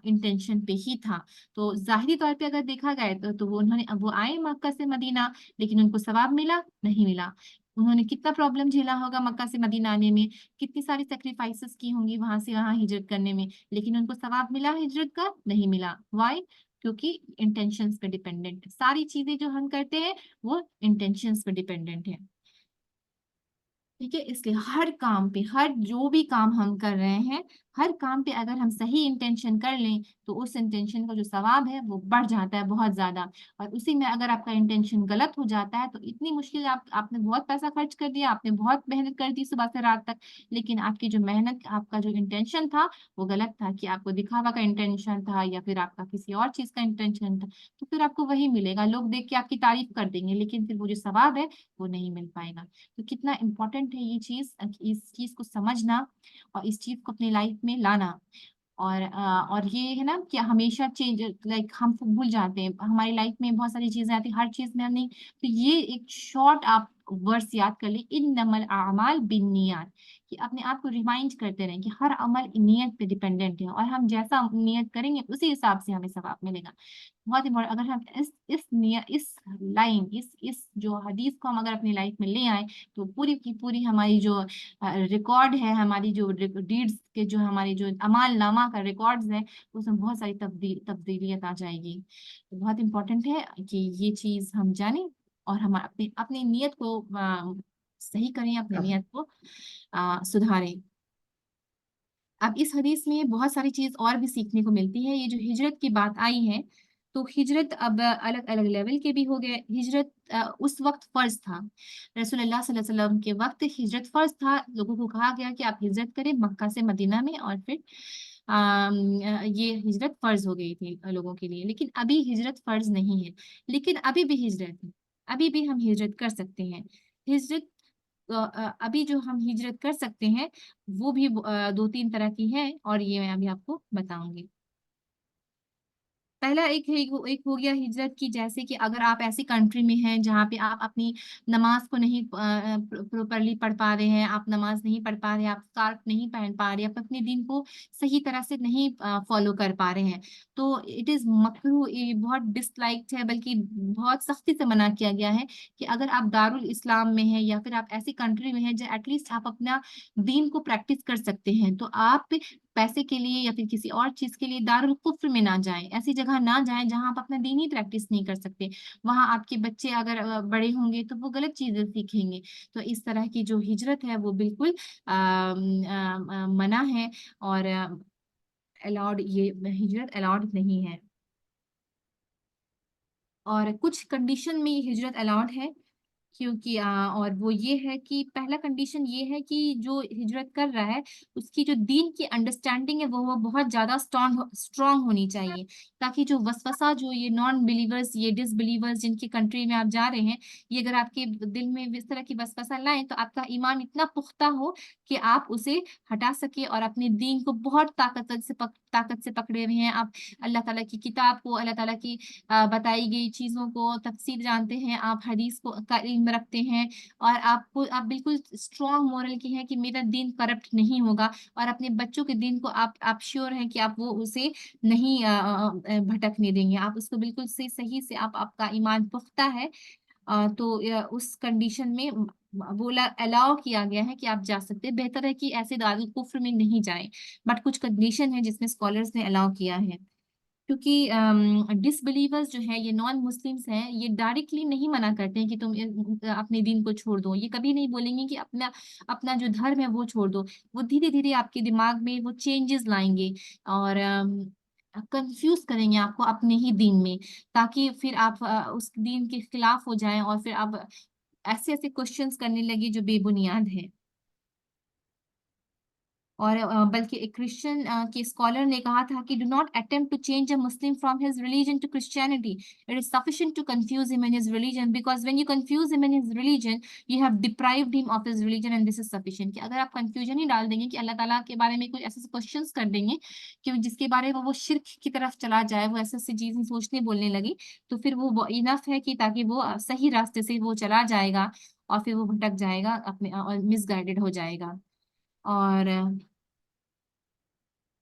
इंटेंशन पे ही था। तो जाहिरी तौर पे अगर देखा जाए तो वो आए मक्का से मदीना, लेकिन उनको सवाब मिला नहीं मिला। उन्होंने कितना प्रॉब्लम झेला होगा मक्का से मदीना आने में, कितनी सारी सेक्रीफाइसेस की होंगी वहां से यहाँ हिजरत करने में, लेकिन उनको सवाब मिला हिजरत का? नहीं मिला। वाई? क्योंकि इंटेंशंस पे डिपेंडेंट है। सारी चीजें जो हम करते हैं वो इंटेंशंस पे डिपेंडेंट है। ठीक है, इसलिए हर काम पे, हर जो भी काम हम कर रहे हैं, हर काम पे अगर हम सही इंटेंशन कर लें तो उस इंटेंशन का जो सवाब है वो बढ़ जाता है बहुत ज्यादा। और उसी में अगर आपका इंटेंशन गलत हो जाता है तो इतनी मुश्किल, आपने बहुत पैसा खर्च कर दिया, आपने बहुत मेहनत कर दी सुबह से रात तक, लेकिन आपकी जो मेहनत, आपका जो इंटेंशन था वो गलत था, कि आपको दिखावा का इंटेंशन था या फिर आपका किसी और चीज का इंटेंशन था, तो फिर आपको वही मिलेगा। लोग देख के आपकी तारीफ कर देंगे, लेकिन फिर वो जो सवाब है वो नहीं मिल पाएगा। तो कितना इम्पोर्टेंट है ये चीज, इस चीज को समझना और इस चीज को अपनी लाइफ में लाना। और ये है ना कि हमेशा चेंज, लाइक हम भूल जाते हैं, हमारी लाइफ में बहुत सारी चीजें आती हैं, हर चीज में हम नहीं। तो ये एक शॉर्ट आप वर्ड्स याद कर ले, इन्नमल आमाल बिन्नियात, कि अपने आप को रिमाइंड करते रहें कि हर अमल नियत पे डिपेंडेंट है, और हम जैसा नियत करेंगे उसी हिसाब से हमें सवाब मिलेगा। बहुत इंपॉर्टेंट, अगर हम इस लाइन, इस जो हदीस को हम अगर अपनी लाइफ में ले आए, तो पूरी की पूरी हमारी जो रिकॉर्ड है, हमारी जो डीड्स के जो हमारी जो अमाल नामा का रिकॉर्ड्स है, उसमें बहुत सारी तब्दीलियत आ जाएगी। तो बहुत इंपॉर्टेंट है कि ये चीज हम जाने और हम अपनी अपनी नीयत को सही करें, अपनी काफी नीयत को सुधारें। अब इस हदीस में बहुत सारी चीज और भी सीखने को मिलती है। ये जो हिजरत की बात आई है, तो हिजरत अब अलग अलग लेवल के भी हो गए। हिजरत उस वक्त फर्ज था, रसूलुल्लाह सल्लल्लाहु अलैहि वसल्लम के वक्त हिजरत फर्ज था। लोगों को कहा गया कि आप हिजरत करें मक्का से मदीना में, और फिर ये हिजरत फर्ज हो गई थी लोगों के लिए। लेकिन अभी हिजरत फर्ज नहीं है, लेकिन अभी भी हिजरत है, अभी भी हम हिजरत कर सकते हैं। हिजरत अभी जो हम हिजरत कर सकते हैं वो भी दो तीन तरह की है, और ये मैं अभी आपको बताऊंगी। पहला एक हो गया हिजरत की, जैसे कि अगर आप ऐसी कंट्री में हैं जहाँ पे आप अपनी नमाज को नहीं प्रॉपरली पढ़ पा रहे हैं, आप नमाज नहीं पढ़ पा रहे हैं, आप स्कार्फ नहीं पहन पा रहे हैं, आप अपने दिन को सही तरह से नहीं फॉलो कर पा रहे हैं, तो इट इज मकरूह, ये बहुत डिसलाइक्ड है, बल्कि बहुत सख्ती से मना किया गया है कि अगर आप दारुल इस्लाम में हैं या फिर आप ऐसी कंट्री में हैं जहाँ एटलीस्ट आप अपना दीन को प्रैक्टिस कर सकते हैं, तो आप पैसे के लिए या फिर किसी और चीज के लिए दारुल कुफ्र में ना जाएं, ऐसी जगह ना जाएं जहां आप अपना दीनी प्रैक्टिस नहीं कर सकते। वहां आपके बच्चे अगर बड़े होंगे तो वो गलत चीजें सीखेंगे। तो इस तरह की जो हिजरत है वो बिल्कुल मना है, और अलाउड, ये हिजरत अलाउड नहीं है। और कुछ कंडीशन में ये हिजरत अलाउड है, क्योंकि और वो ये है कि पहला कंडीशन ये है कि जो हिजरत कर रहा है उसकी जो दीन की अंडरस्टैंडिंग है वो बहुत ज्यादा स्ट्रांग होनी चाहिए, ताकि जो वसवसा, जो ये नॉन बिलीवर्स, ये डिसबिलीवर्स जिनकी कंट्री में आप जा रहे हैं, ये अगर आपके दिल में इस तरह की वसवसा लाए तो आपका ईमान इतना पुख्ता हो कि आप उसे हटा सके और अपने दीन को बहुत ताकत से पकड़े हुए हैं आप। अल्लाह ताला की किताब को, अल्लाह ताला की बताई गई चीजों को तफसीर जानते हैं, आप हदीस को का इल्म रखते हैं, और आप बिल्कुल स्ट्रांग मोरल की हैं कि मेरा दीन करप्ट नहीं होगा, और अपने बच्चों के दीन को आप श्योर हैं कि आप वो उसे नहीं भटकने देंगे, आप उसको बिल्कुल से सही से आपका ईमान पुख्ता है। तो उस कंडीशन में बोला अलाउ किया गया है कि आप जा सकते हैं। बेहतर है कि ऐसे दारुल कुफ्र में नहीं जाएं, बट कुछ कंडीशन है जिसमें स्कॉलर्स ने अलाउ किया है। क्योंकि डिसबिलीवर्स जो है, ये नॉन मुस्लिम्स हैं, ये डायरेक्टली नहीं मना करते हैं कि तुम अपने दीन को छोड़ दो। ये कभी नहीं बोलेंगे कि अपना अपना जो धर्म है वो छोड़ दो। वो धीरे धीरे आपके दिमाग में वो चेंजेस लाएंगे और कंफ्यूज करेंगे आपको अपने ही दीन में, ताकि फिर आप उस दीन के खिलाफ हो जाएं और फिर आप ऐसे ऐसे क्वेश्चंस करने लगे जो बेबुनियाद है। और बल्कि एक क्रिश्चियन के स्कॉलर ने कहा था कि do not attempt to change a Muslim from his religion to Christianity, it is sufficient to confuse him in his religion, because when you confuse him in his religion you have deprived him of his religion and this is sufficient. कि अगर आप confusion ही डाल देंगे कि अल्लाह ताला के बारे में कुछ ऐसे क्वेश्चंस कर देंगे कि जिसके बारे में वो शिर्क की तरफ चला जाए, वो ऐसे ऐसी चीजें सोचने बोलने लगी, तो फिर वो इनफ है कि ताकि वो सही रास्ते से वो चला जाएगा और फिर वो भटक जाएगा अपने और मिसगाइडेड हो जाएगा। और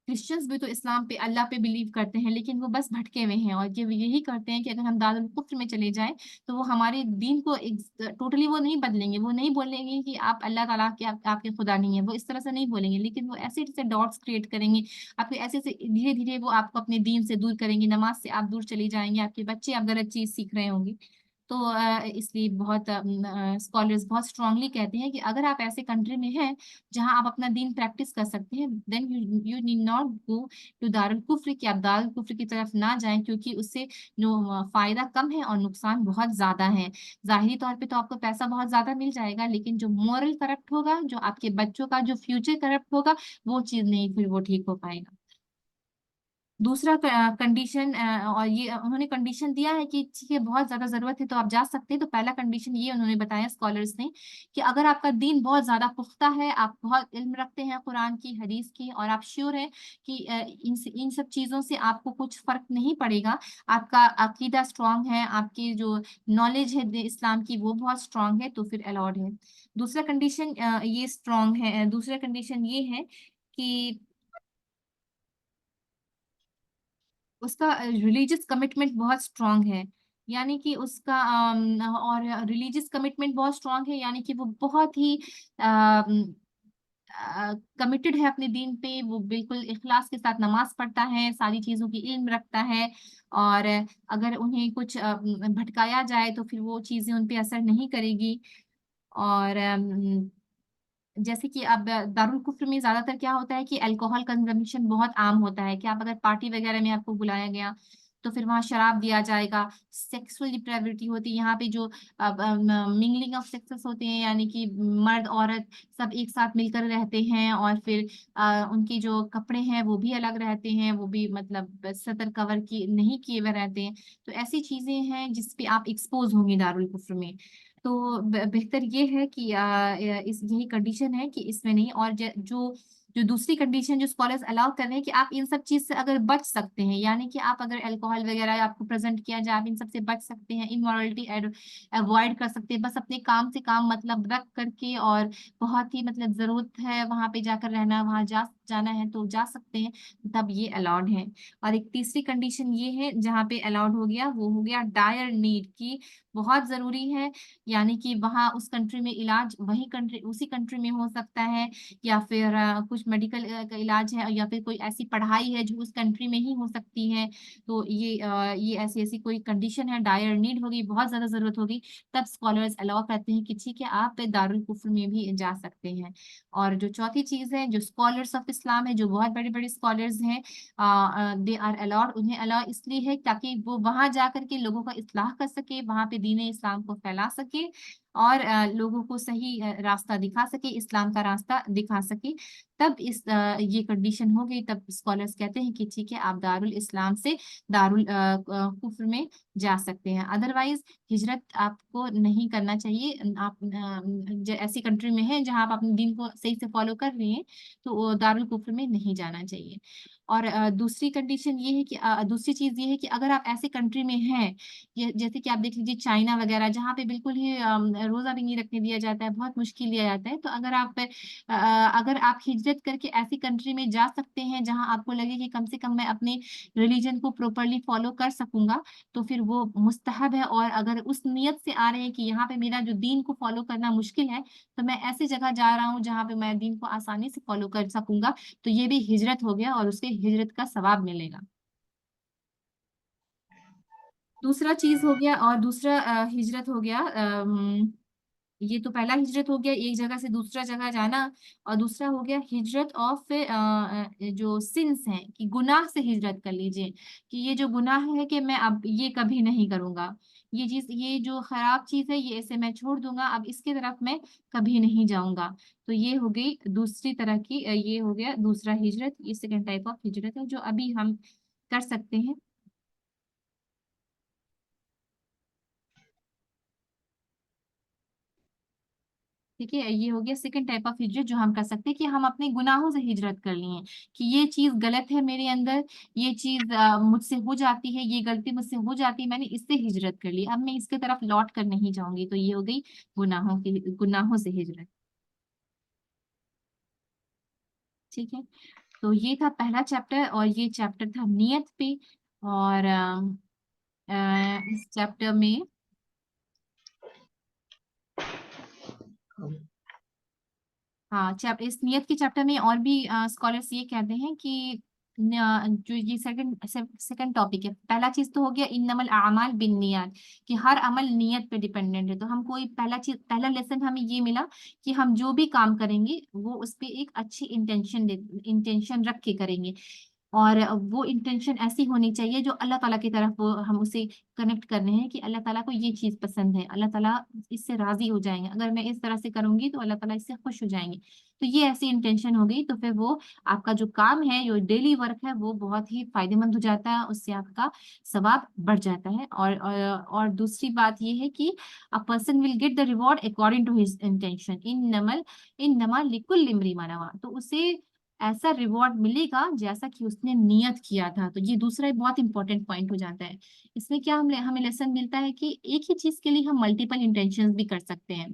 क्रिश्चियंस भी तो इस्लाम पे, अल्लाह पे बिलीव करते हैं, लेकिन वो बस भटके हुए हैं, और ये यही करते हैं कि अगर हम दारुल कुफ्र में चले जाएं तो वो हमारे दीन को टोटली वो नहीं बदलेंगे। वो नहीं बोलेंगे कि आप अल्लाह ताला के आपके खुदा नहीं है, वो इस तरह से नहीं बोलेंगे, लेकिन वो ऐसे ऐसे डॉट्स क्रिएट करेंगे आपके, ऐसे ऐसे धीरे धीरे वो आपको अपने दीन से दूर करेंगे, नमाज से आप दूर चले जाएंगे, आपके बच्चे आप गलत चीज सीख रहे होंगे। तो इसलिए बहुत स्कॉलर्स बहुत स्ट्रांगली कहते हैं कि अगर आप ऐसे कंट्री में हैं जहां आप अपना दीन प्रैक्टिस कर सकते हैं, then you need not go to दारुल कुफ्र, कि आप दारुल कुफ्र की तरफ ना जाएं, क्योंकि उससे जो फायदा कम है और नुकसान बहुत ज्यादा है। जाहिरी तौर पे तो आपको पैसा बहुत ज्यादा मिल जाएगा, लेकिन जो मोरल करप्ट होगा, जो आपके बच्चों का जो फ्यूचर करप्ट होगा, वो चीज नहीं फिर वो ठीक हो पाएगा। दूसरा कंडीशन, और ये उन्होंने कंडीशन दिया है कि ठीक है बहुत ज्यादा जरूरत है तो आप जा सकते हैं। तो पहला कंडीशन ये उन्होंने बताया स्कॉलर्स ने कि अगर आपका दीन बहुत ज्यादा पुख्ता है, आप बहुत इल्म रखते हैं कुरान की, हदीस की, और आप श्योर हैं कि इन सब चीजों से आपको कुछ फर्क नहीं पड़ेगा, आपका अकीदा स्ट्रांग है, आपकी जो नॉलेज है इस्लाम की वो बहुत स्ट्रांग है, तो फिर अलाउड है। दूसरा कंडीशन ये स्ट्रांग है, दूसरा कंडीशन ये है कि उसका रिलीजियस कमिटमेंट बहुत स्ट्रांग है, यानी कि उसका और रिलीजियस कमिटमेंट बहुत स्ट्रांग है, यानी कि वो बहुत ही कमिटेड है अपने दीन पे, वो बिल्कुल इखलास के साथ नमाज पढ़ता है, सारी चीजों की इल्म रखता है, और अगर उन्हें कुछ भटकाया जाए तो फिर वो चीजें उन पे असर नहीं करेगी। और जैसे कि अब दारुल कुफ्र में ज्यादातर क्या होता है कि अल्कोहल कंजम्पशन बहुत आम होता है, कि आप अगर पार्टी वगैरह में आपको बुलाया गया तो फिर वहां शराब दिया जाएगा, सेक्सुअल डिप्रेविटी होती है, यहाँ पे जो मिंगलिंग ऑफ सेक्सेस होते हैं, यानी कि मर्द औरत सब एक साथ मिलकर रहते हैं, और फिर उनके जो कपड़े हैं वो भी अलग रहते हैं, वो भी मतलब सतर कवर की नहीं किए हुए रहते हैं। तो ऐसी चीजें हैं जिसपे आप एक्सपोज होंगे दारुल कुफ्र में। तो बेहतर ये है कि इस यही कंडीशन है कि इसमें नहीं। और जो जो दूसरी कंडीशन जो स्कॉलर्स अलाउ कर रहे हैं कि आप इन सब चीज से अगर बच सकते हैं, यानी कि आप अगर अल्कोहल वगैरह आपको प्रेजेंट किया जाए, आप इन सब से बच सकते हैं, इमोरलिटी अवॉइड कर सकते हैं, बस अपने काम से काम मतलब रख करके, और बहुत ही मतलब जरूरत है वहां पे जाकर रहना, वहां जा जाना है तो जा सकते हैं, तब ये अलाउड है। और एक तीसरी कंडीशन ये है जहाँ पे अलाउड हो गया, वो हो गया डायर नीड की बहुत जरूरी है, यानी कि वहाँ उस कंट्री में इलाज वही कंट्री उसी कंट्री में हो सकता है, या फिर कुछ मेडिकल का इलाज है, या फिर कोई ऐसी पढ़ाई है जो उस कंट्री में ही हो सकती है। तो ये ऐसी ऐसी कोई कंडीशन है, डायर नीड होगी, बहुत ज्यादा जरूरत होगी, तब स्कॉलर्स अलाउ करते हैं कि ठीक है आप दारुल कुफ्र में भी जा सकते हैं। और जो चौथी चीज है, जो स्कॉलर्स ऑफ इस्लाम है, जो बहुत बड़े बड़े स्कॉलर्स हैं, दे आर अलाउड, उन्हें अलाउ इसलिए है ताकि वो वहां जाकर के लोगों का इस्लाह कर सके, वहां पे दीन इस्लाम को फैला सके, और लोगों को सही रास्ता दिखा सके, इस्लाम का रास्ता दिखा सके। तब ये कंडीशन हो गई, तब स्कॉलर्स कहते हैं कि ठीक है आप दारुल इस्लाम से दारुल कुफ्र में जा सकते हैं। अदरवाइज हिजरत आपको नहीं करना चाहिए। आप ऐसी कंट्री में हैं जहां आप अपने दीन को सही से फॉलो कर रही हैं, तो वो दारुल कुफ्र में नहीं जाना चाहिए। और दूसरी कंडीशन ये है कि दूसरी चीज ये है कि अगर आप ऐसे कंट्री में हैं, जैसे कि आप देख लीजिए चाइना वगैरह, जहाँ पे बिल्कुल ही रोजा भी नहीं रखने दिया जाता है, बहुत मुश्किल लिया जाता है, तो अगर आप हिजरत करके ऐसी कंट्री में जा सकते हैं जहाँ आपको लगे कि कम से कम मैं अपने रिलीजन को प्रॉपरली फॉलो कर सकूंगा, तो फिर वो मुस्तहब है। और अगर उस नियत से आ रहे हैं कि यहाँ पे मेरा जो दीन को फॉलो करना मुश्किल है, तो मैं ऐसी जगह जा रहा हूँ जहाँ पे मैं दीन को आसानी से फॉलो कर सकूंगा, तो ये भी हिजरत हो गया और उसके हिजरत का सवाब मिलेगा। दूसरा चीज हो गया, और दूसरा हिजरत हो गया, ये तो पहला हिजरत हो गया, एक जगह से दूसरा जगह जाना। और दूसरा हो गया हिजरत ऑफ जो सिंस हैं, कि गुनाह से हिजरत कर लीजिए, कि ये जो गुनाह है कि मैं अब ये कभी नहीं करूंगा, ये जो खराब चीज है ये इसे मैं छोड़ दूंगा, अब इसके तरफ मैं कभी नहीं जाऊंगा। तो ये हो गई दूसरी तरह की, ये हो गया दूसरा हिजरत, ये सेकेंड टाइप ऑफ हिजरत है जो अभी हम कर सकते हैं। ठीक है, ये हो गया सेकंड टाइप ऑफ हिजरत जो हम कर सकते हैं, कि हम अपने गुनाहों से हिजरत कर लिए, कि ये चीज गलत है मेरे अंदर, ये चीज मुझसे हो जाती है, ये गलती मुझसे हो जाती है, मैंने इससे हिजरत कर ली, अब मैं इसके तरफ लौट कर नहीं जाऊंगी। तो ये हो गई गुनाहों से हिजरत। ठीक है, तो ये था पहला चैप्टर, और ये चैप्टर था नियत पे। और इस चैप्टर में, हाँ, इस नियत के चैप्टर में और भी स्कॉलर्स ये कहते हैं कि जो ये सेकंड सेकंड टॉपिक है, पहला चीज तो हो गया इन्नमल आमाल बिन्नियात, कि हर अमल नियत पे डिपेंडेंट है। तो हम कोई पहला लेसन हमें ये मिला कि हम जो भी काम करेंगे वो उस पे एक अच्छी इंटेंशन रख के करेंगे, और वो इंटेंशन ऐसी होनी चाहिए जो अल्लाह ताला की तरफ वो हम उसे कनेक्ट कर रहे हैं, कि अल्लाह ताला को ये चीज पसंद है, अल्लाह ताला इससे राजी हो जाएंगे, अगर मैं इस तरह से करूंगी तो अल्लाह ताला इससे खुश हो जाएंगे। तो ये ऐसी इंटेंशन हो गई, तो फिर वो आपका जो काम है, जो डेली वर्क है, वो बहुत ही फायदेमंद हो जाता है, उससे आपका सवाब बढ़ जाता है। और दूसरी बात ये है कि a person will get the reward according to his intention, इन्नमा लिकुल्लि इम्रिइन मा नवा, तो उसे ऐसा रिवॉर्ड मिलेगा जैसा कि उसने नियत किया था। तो ये दूसरा एक बहुत इंपॉर्टेंट पॉइंट हो जाता है। इसमें क्या हमें लेसन मिलता है कि एक ही चीज के लिए हम मल्टीपल इंटेंशंस भी कर सकते हैं,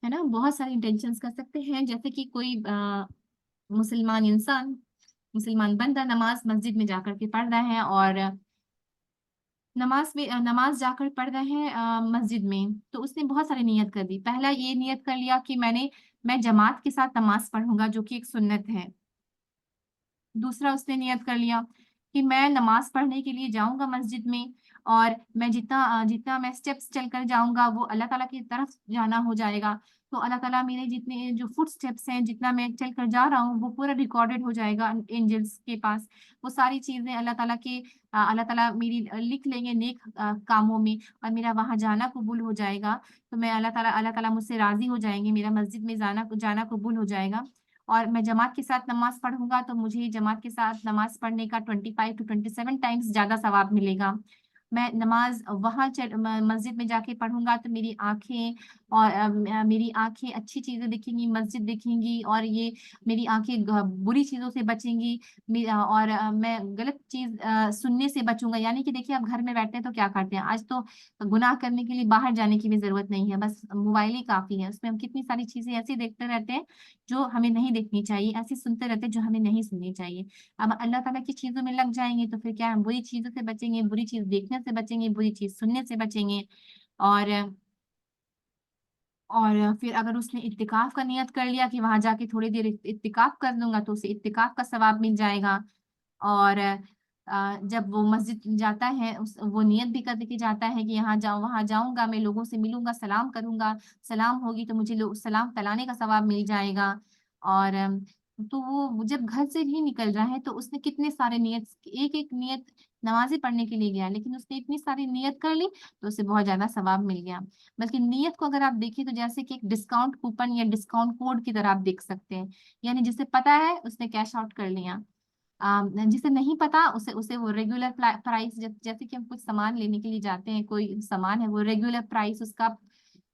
है ना, बहुत सारे इंटेंशंस कर सकते हैं। जैसे कि कोई मुसलमान इंसान, मुसलमान बंदा नमाज मस्जिद में जाकर के पढ़ रहा है, और नमाज जाकर पढ़ रहे हैं मस्जिद में, तो उसने बहुत सारी नियत कर दी। पहला ये नियत कर लिया कि मैं जमात के साथ नमाज पढ़ूंगा, जो कि एक सुन्नत है। दूसरा उसने नियत कर लिया कि मैं नमाज पढ़ने के लिए जाऊंगा मस्जिद में, और मैं जितना मैं स्टेप्स चलकर जाऊंगा वो अल्लाह ताला की तरफ जाना हो जाएगा। तो अल्लाह ताला मेरे जितने जो फुट स्टेप्स हैं, जितना मैं चल कर जा रहा हूँ, वो पूरा रिकॉर्डेड हो जाएगा एंजल्स के पास। वो सारी चीजें अल्लाह ताला मेरी लिख लेंगे नेक कामों में, और मेरा वहां जाना कबूल हो जाएगा। तो अल्लाह ताला मुझसे राजी हो जाएंगे, मेरा मस्जिद में जाना कबूल हो जाएगा। और मैं जमात के साथ नमाज पढ़ूंगा, तो मुझे जमात के साथ नमाज पढ़ने का 25 to 27 टाइम्स ज्यादा सवाब मिलेगा। میں نماز وہاں مسجد میں جا کے پڑھوں گا تو میری آنکھیں اور میری آنکھیں اچھی چیزیں دیکھیں گی، مسجد دیکھیں گی، اور یہ میری آنکھیں بری چیزوں سے بچیں گی، اور میں غلط چیز سننے سے بچوں گا۔ یعنی کہ دیکھیے، اب گھر میں بیٹھتے ہیں تو کیا کرتے ہیں، آج تو گناہ کرنے کے لیے باہر جانے کی بھی ضرورت نہیں ہے، بس موبائل ہی کافی ہے، اس میں ہم کتنی ساری چیزیں ایسی دیکھتے رہتے ہیں جو ہمیں نہیں دیکھنی چاہیے، ایسی سنتے رہتے ہیں جو ہمیں نہیں سننی چاہیے۔ اب اللہ تعالیٰ کی چیزوں میں لگ جائیں گے تو پھر کیا ہم بری چیزوں سے بچیں گے، بری چیز دیکھنے سے بچیں گے، بری چیز سننے سے بچیں گے۔ اور اور پھر اگر اس نے اعتکاف کا نیت کر لیا کہ وہاں جا کے تھوڑی دیر اعتکاف کر لوں گا تو اسے اعتکاف کا ثواب مل جائے گا۔ اور جب وہ مسجد جاتا ہے وہ نیت بھی کر کے جاتا ہے کہ یہاں جاؤں، وہاں جاؤں گا، میں لوگوں سے ملوں گا، سلام کروں گا، سلام ہوگی تو مجھے سلام تلانے کا ثواب مل جائے گا۔ اور تو وہ جب گھر سے بھی نکل رہا ہے تو اس نے کتنے سارے نیت، ایک ایک نیت نمازی پڑھنے کے لیے گیا لیکن اس نے اتنی ساری نیت کر لی تو اسے بہت زیادہ ثواب مل گیا۔ بلکہ نیت کو اگر آپ دیکھیں تو جیسے کہ ایک ڈسکاؤنٹ کوپن یا ڈسکاؤنٹ کوڈ کی طرح آپ دیکھ سکتے ہیں، یعنی جسے پتا ہے اس نے کیش آؤٹ کر لیا، جسے نہیں پتا اسے وہ ریگولر پرائس، جیسے کہ ہم کچھ سامان لینے کے لیے جاتے ہیں، کوئی سامان ہے وہ ریگولر پرائس اس کا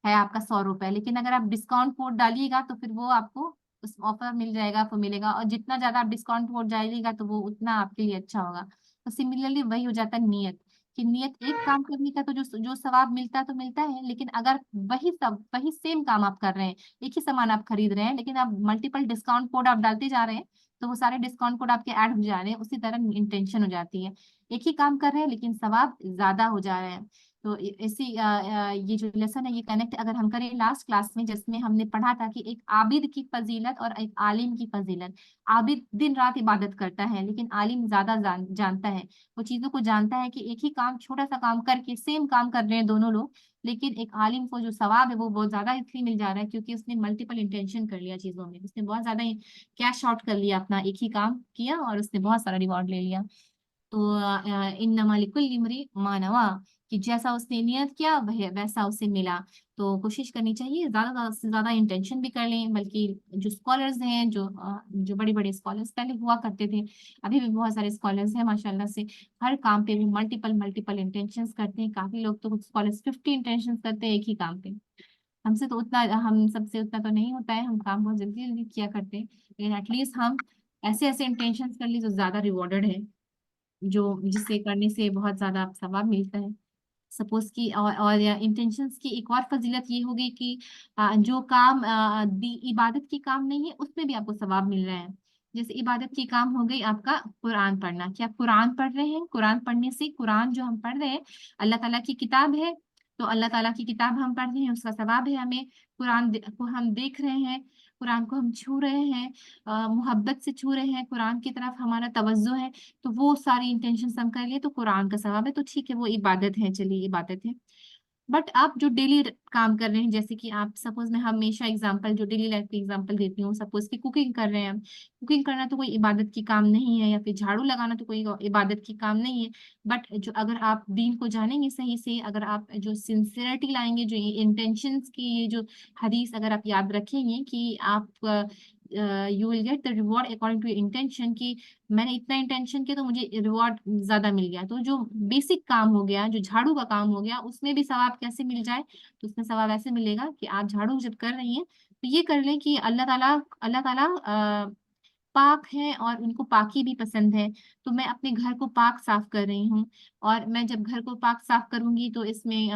ہے آپ کا 100 روپے، لیکن اگر آپ ڈسکاؤنٹ کوڈ ڈالیے گا تو پھر وہ آپ کو اس آفر مل جائے گا، تو ملے گا، اور جتنا زیادہ آپ ڈسکاؤنٹ کوڈ ڈالیے گا تو وہ اتنا آپ کے لیے اچھا ہوگا۔ تو سملرلی وہی ہو جاتا ہے نیت، کہ نیت ایک کام کرنے کا تو جو ثواب ملتا ہے تو ملتا ہے، لیکن اگر وہی سیم کام آپ کر رہے ہیں، ایک ہی سامان آپ خرید رہے ہیں لیکن آپ ملٹیپل ڈسکاؤنٹ کوڈ آپ ڈالتے جا رہے ہیں تو وہ سارے ڈسکاؤنٹ کوڈ آپ کے ایڈ ہو جا رہے ہیں، اسی طرح انٹینشن ہو جاتی ہے، ایک ہی کام کر رہے ہیں لیکن ثواب زیادہ ہو جا رہے ہیں۔ تو ایسی یہ جو لیسن ہے یہ کنیکٹ اگر ہم کریں لاسٹ کلاس میں، جس میں ہم نے پڑھا تھا کہ ایک عابد کی فضیلت اور ایک عالم کی فضیلت۔ عابد دن رات عبادت کرتا ہے لیکن عالم زیادہ جانتا ہے، وہ چیزوں کو جانتا ہے، کہ ایک ہی کام، چھوٹا سا کام کر کے سیم کام کر رہے ہیں دونوں لوگ، لیکن ایک عالم کو جو ثواب ہے وہ بہت زیادہ اس لیے مل جا رہا ہے کیونکہ اس نے ملٹیپل انٹینشن کر لیا چیزوں میں، اس نے بہت زیادہ کیش آؤٹ کر لیا، اپنا ایک ہی کام کیا اور اس نے بہت سارا ریوارڈ لے لیا۔ تو انما لکل امرئ ما نویٰ، کہ جیسا اس نے نیت کیا ویسا اسے ملا۔ تو کوشش کرنی چاہیے زیادہ سے زیادہ انٹینشن بھی کر لیں، بلکہ جو اسکالرز ہیں، جو بڑے بڑے اسکالرز پہلے ہوا کرتے تھے، ابھی بھی بہت سارے اسکالرز ہیں ماشاءاللہ سے، ہر کام پہ بھی ملٹیپل انٹینشنز کرتے ہیں، کافی لوگ تو اسکالرز 50 انٹینشنز کرتے ہیں ایک ہی کام پہ۔ ہم سے تو اتنا، ہم سب سے اتنا تو نہیں ہوتا ہے، ہم کام بہت جلدی جلدی کیا کرتے ہیں، لیکن ایٹ لیسٹ ہم ایسے انٹینشنز کر لی جو زیادہ ریوارڈڈ ہے، جسے کرنے سے بہت زیادہ ثواب ملتا ہے۔ سپوز کی اور انٹینشنس کی ایک اور فضیلت یہ ہوگی کہ جو کام عبادت کی کام نہیں ہے اس میں بھی آپ کو ثواب مل رہا ہے۔ جیسے عبادت کی کام ہو گئی آپ کا قرآن پڑھنا، کہ آپ قرآن پڑھ رہے ہیں، قرآن پڑھنے سے، قرآن جو ہم پڑھ رہے ہیں اللہ تعالیٰ کی کتاب ہے، تو اللہ تعالیٰ کی کتاب ہم پڑھ رہے ہیں اس کا ثواب ہے ہمیں، قرآن کو ہم دیکھ رہے ہیں، قرآن کو ہم چھو رہے ہیں، محبت سے چھو رہے ہیں، قرآن کی طرف ہمارا توجہ ہے، تو وہ ساری انٹینشن ہم کر لیے تو قرآن کا ثواب ہے، تو ٹھیک ہے وہ عبادت ہے، چلیے عبادت ہے۔ بٹ آپ جو ڈیلی کام کر رہے ہیں، جیسے کہ آپ سپوز، میں ہمیشہ اگزامپل جو ڈیلی لائف کی اگزامپل دیتی ہوں، سپوز کہ کوکنگ کر رہے ہیں، کوکنگ کرنا تو کوئی عبادت کی کام نہیں ہے، یا پھر جھاڑو لگانا تو کوئی عبادت کی کام نہیں ہے، بٹ جو اگر آپ دین کو جانیں گے صحیح سے، اگر آپ جو سنسیئرٹی لائیں گے، جو انٹینشنس کی یہ جو حدیث اگر آپ یاد رکھیں گے کہ آپ you will get the reward according to intention, کی میں نے اتنا انٹینشن کیا تو مجھے ریوارڈ زیادہ مل گیا، تو جو بیسک کام ہو گیا، جو جھاڑو کا کام ہو گیا، اس میں بھی ثواب کیسے مل جائے، تو اس میں ثواب ایسے ملے گا کہ آپ جھاڑو جب کر رہی ہیں تو یہ کر لیں کہ اللہ تعالیٰ پاک ہیں اور ان کو پاکی بھی پسند ہے، تو میں اپنے گھر کو پاک صاف کر رہی ہوں، اور میں جب گھر کو پاک صاف کروں گی تو اس میں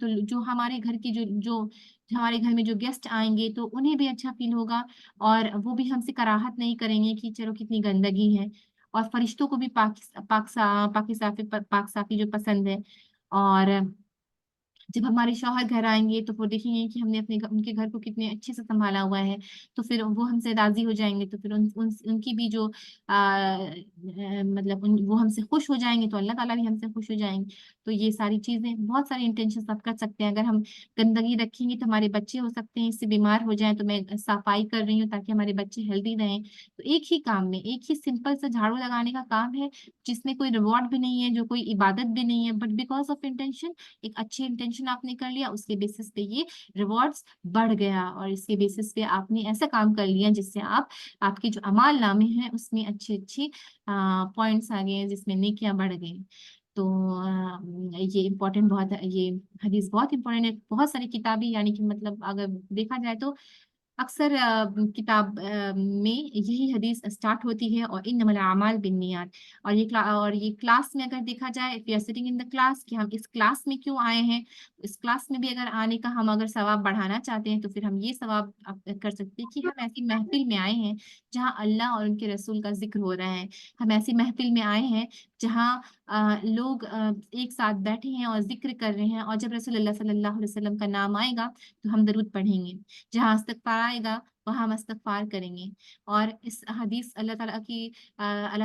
تو جو ہمارے گھر کی جو ہمارے گھر میں جو گیسٹ آئیں گے تو انہیں بھی اچھا فیل ہوگا، اور وہ بھی ہم سے کراہت نہیں کریں گے کہ چلو کتنی گندگی ہے، اور فرشتوں کو بھی پاک صافی جو پسند ہے، اور جب ہمارے شوہر گھر آئیں گے تو وہ دیکھیں گے کہ ہم نے ان کے گھر کو کتنے اچھے سے سنبھالا ہوا ہے، تو پھر وہ ہم سے راضی ہو جائیں گے، تو پھر ان کی بھی جو مطلب وہ ہم سے خوش ہو جائیں گے تو اللہ تعالیٰ بھی ہم سے خوش ہو جائیں گے۔ تو یہ ساری چیزیں، بہت ساری انٹینشن آپ کر سکتے ہیں، اگر ہم گندگی رکھیں گے تو ہمارے بچے ہو سکتے ہیں اس سے بیمار ہو جائیں، تو میں صفائی کر رہی ہوں تاکہ ہمارے بچے ہیلدی رہیں، تو ایک ہی کام میں، ایک ہی سمپل سے جھاڑو لگانے کا کام ہے جس میں کوئی ریوارڈ بھی نہیں ہے، جو کوئی عبادت بھی نہیں ہے، بٹ بیکاز آف انٹینشن، ایک اچھی انٹینشن آپ نے کر لیا، اس کے بیسس پہ یہ ریوارڈز بڑھ گیا، اور اس کے بیسس پہ آپ نے ایسا کام کر لیا جس سے آپ کے جو اعمال نامے ہیں اس میں اچھے پوائنٹس آ گئے ہیں، جس میں نیکیاں بڑھ گئی۔ तो ये इम्पोर्टेंट बहुत है, ये हदीस बहुत इम्पोर्टेंट है। बहुत सारी किताबें, यानी कि मतलब अगर देखा जाए तो अक्सर किताब में यही हदीस स्टार्ट होती है, और इन्नमल आमाल बिन्नियात। और ये क्लास में अगर देखा जाए, if you are sitting in the class, कि हम इस क्लास में क्यों आए हैं, इस क्लास में भी अगर आने का हम अगर सवाब बढ़ाना चाहते हैं, तो फिर हम ये सवाब कर सकते हैं कि हम ऐसी महफिल में आए हैं जहाँ अल्लाह और उनके रसूल का जिक्र हो रहा है। हम ऐसी महफिल में आए हैं जहाँ लोग एक साथ बैठे हैं और जिक्र कर रहे हैं, और जब रसूलुल्लाह सल्लल्लाहु अलैहि वसल्लम का नाम आएगा तो हम दरूद पढ़ेंगे, जहाँ इस्तगफार आएगा वहाँ हम इस्तगफार करेंगे। और इस हदीस अल्लाह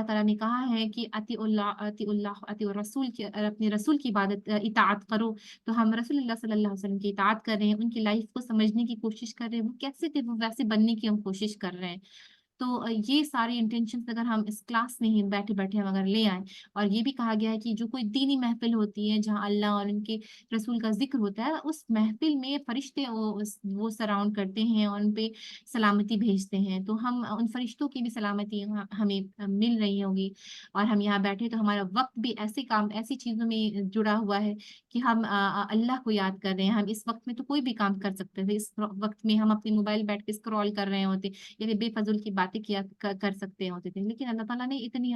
ताला ने कहा है कि अति रसूल की, अपने रसूल की इबादत इताअत करो। तो हम रसूलुल्लाह सल्लल्लाहु अलैहि वसल्लम की इताअत कर रहे हैं, उनकी लाइफ को समझने की कोशिश कर रहे हैं, वो कैसे थे वो वैसे बनने की हम कोशिश कर रहे हैं। तो ये सारी इंटेंशंस अगर हम इस क्लास में ही बैठे बैठे हम अगर ले आए, और ये भी कहा गया है कि जो कोई दीनी महफिल होती है जहाँ अल्लाह और उनके रसूल का जिक्र होता है, उस महफिल में फरिश्ते वो सराउंड करते हैं और उन पे सलामती भेजते हैं। तो हम उन फरिश्तों की भी सलामती हमें मिल रही होगी, और हम यहाँ बैठे तो हमारा वक्त भी ऐसे काम, ऐसी चीजों में जुड़ा हुआ है कि हम अल्लाह को याद कर रहे हैं। हम इस वक्त में तो कोई भी काम कर सकते थे, इस वक्त में हम अपने मोबाइल बैठ के स्क्रॉल कर रहे होते, यानी बेफजूल की बातें कर सकते होते थे, लेकिन अल्लाह ताला ने इतनी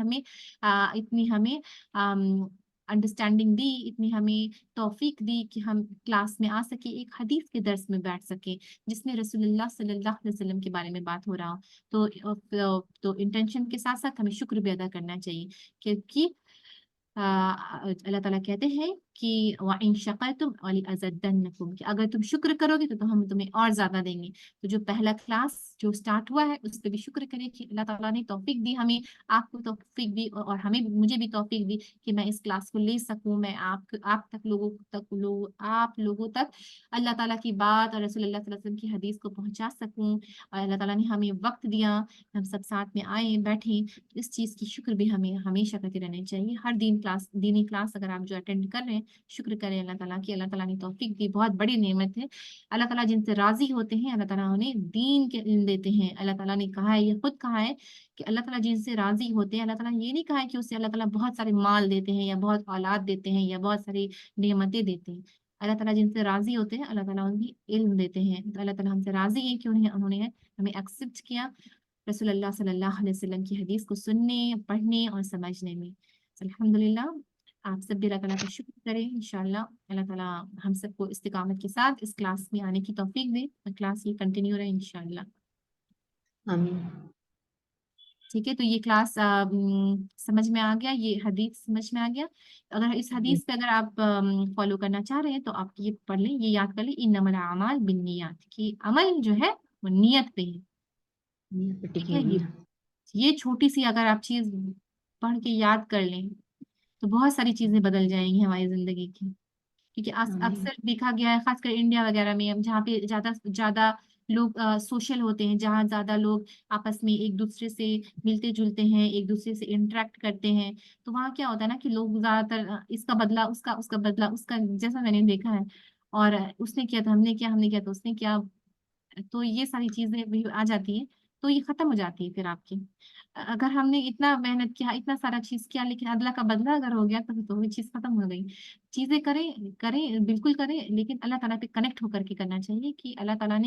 हमें अंडरस्टैंडिंग दी, इतनी हमें तौफीक दी कि हम क्लास में आ सके, एक हदीस के दर्स में बैठ सके जिसमें रसूलुल्लाह सल्लल्लाहु अलैहि वसल्लम के बारे में बात हो रहा हो। तो इंटेंशन के साथ साथ हमें शुक्र भी अदा करना चाहिए, क्योंकि अल्लाह ताला कहते हैं कि व इन शकरतुम अज़िदन्नकुम, कि अगर तुम शुक्र करोगे तो हम तुम्हें और ज्यादा देंगे। तो जो पहला क्लास जो स्टार्ट हुआ है उस पर भी शुक्र करें कि अल्लाह ताला ने तौफीक दी हमें, आपको तौफीक दी, और हमें मुझे भी तौफीक दी कि मैं इस क्लास को ले सकूं, मैं आप लोगों तक अल्लाह ताला की बात और रसूलुल्लाह सल्लल्लाहु अलैहि वसल्लम की हदीस को पहुंचा सकूं। और अल्लाह ताला ने हमें वक्त दिया, हम सब साथ में आए बैठे, इस चीज की शुक्र भी हमें हमेशा करते रहना चाहिए। हर दीनी क्लास अगर आप जो अटेंड कर रहे हैं, शुक्र करें अल्लाह ताला की, अल्लाह ताला ने तौफीक दी, बहुत बड़ी नेमत है। अल्लाह ताला जिनसे राजी होते हैं अल्लाह ताला उन्हें दीन के इल्म देते हैं। अल्लाह ताला ने कहा है, ये खुद कहा है कि अल्लाह ताला जिनसे राजी होते हैं, अल्लाह ताला ये नहीं कहा है कि उससे अल्लाह ताला बहुत सारे माल देते हैं या बहुत औलाद देते हैं या बहुत सारी नेमतें देते हैं। अल्लाह ताला जिनसे राजी होते हैं अल्लाह ताला उन्हें इल्म देते हैं। तो अल्लाह ताला हमसे राजी है कि उन्होंने हमें एक्सेप्ट किया रसूलुल्लाह सल्लल्लाहु अलैहि वसल्लम की हदीस को सुनने, पढ़ने और समझने में। अल्हम्दुलिल्लाह, आप सब भी अल्लाह ताला का शुक्र करें। इंशाअल्लाह अल्लाह ताला हम सबको इस्तिकामत के साथ इस क्लास में आने की तौफीक दे, और क्लास ये कंटिन्यू रहे इंशाअल्लाह। आमीन। ठीक है, तो ये क्लास समझ में आ गया, ये हदीस समझ में आ गया। अगर इस हदीस पे अगर आप फॉलो करना चाह रहे हैं तो आप ये पढ़ लें, ये याद कर लें, इन्नमल आमाल बिन्नियात, कि अमल जो है वो नियत पे है। नियत पे ठीक टिके है, हुए ये हैं। ये छोटी सी अगर आप चीज पढ़ के याद कर लें तो बहुत सारी चीजें बदल जाएंगी हमारी जिंदगी की। क्योंकि आमीन। अक्सर देखा गया है, खासकर इंडिया वगैरह में, जहाँ पे ज्यादा ज्यादा लोग सोशल होते हैं, जहाँ ज्यादा लोग आपस में एक दूसरे से मिलते जुलते हैं, एक दूसरे से इंटरेक्ट करते हैं, तो वहाँ क्या होता है ना कि लोग ज्यादातर इसका बदला उसका, उसका बदला उसका, जैसा मैंने देखा है। और उसने किया तो हमने किया, हमने किया तो उसने किया, तो ये सारी चीजें भी आ जाती हैं, तो ये खत्म हो जाती है फिर आपकी। अगर हमने इतना मेहनत किया, इतना सारा चीज किया, लेकिन अल्लाह का बदला अगर हो गया तो वो चीज खत्म हो गई। चीजें करें करें बिल्कुल करें, लेकिन अल्लाह ताला पे कनेक्ट होकर के करना चाहिए, कि अल्लाह ताला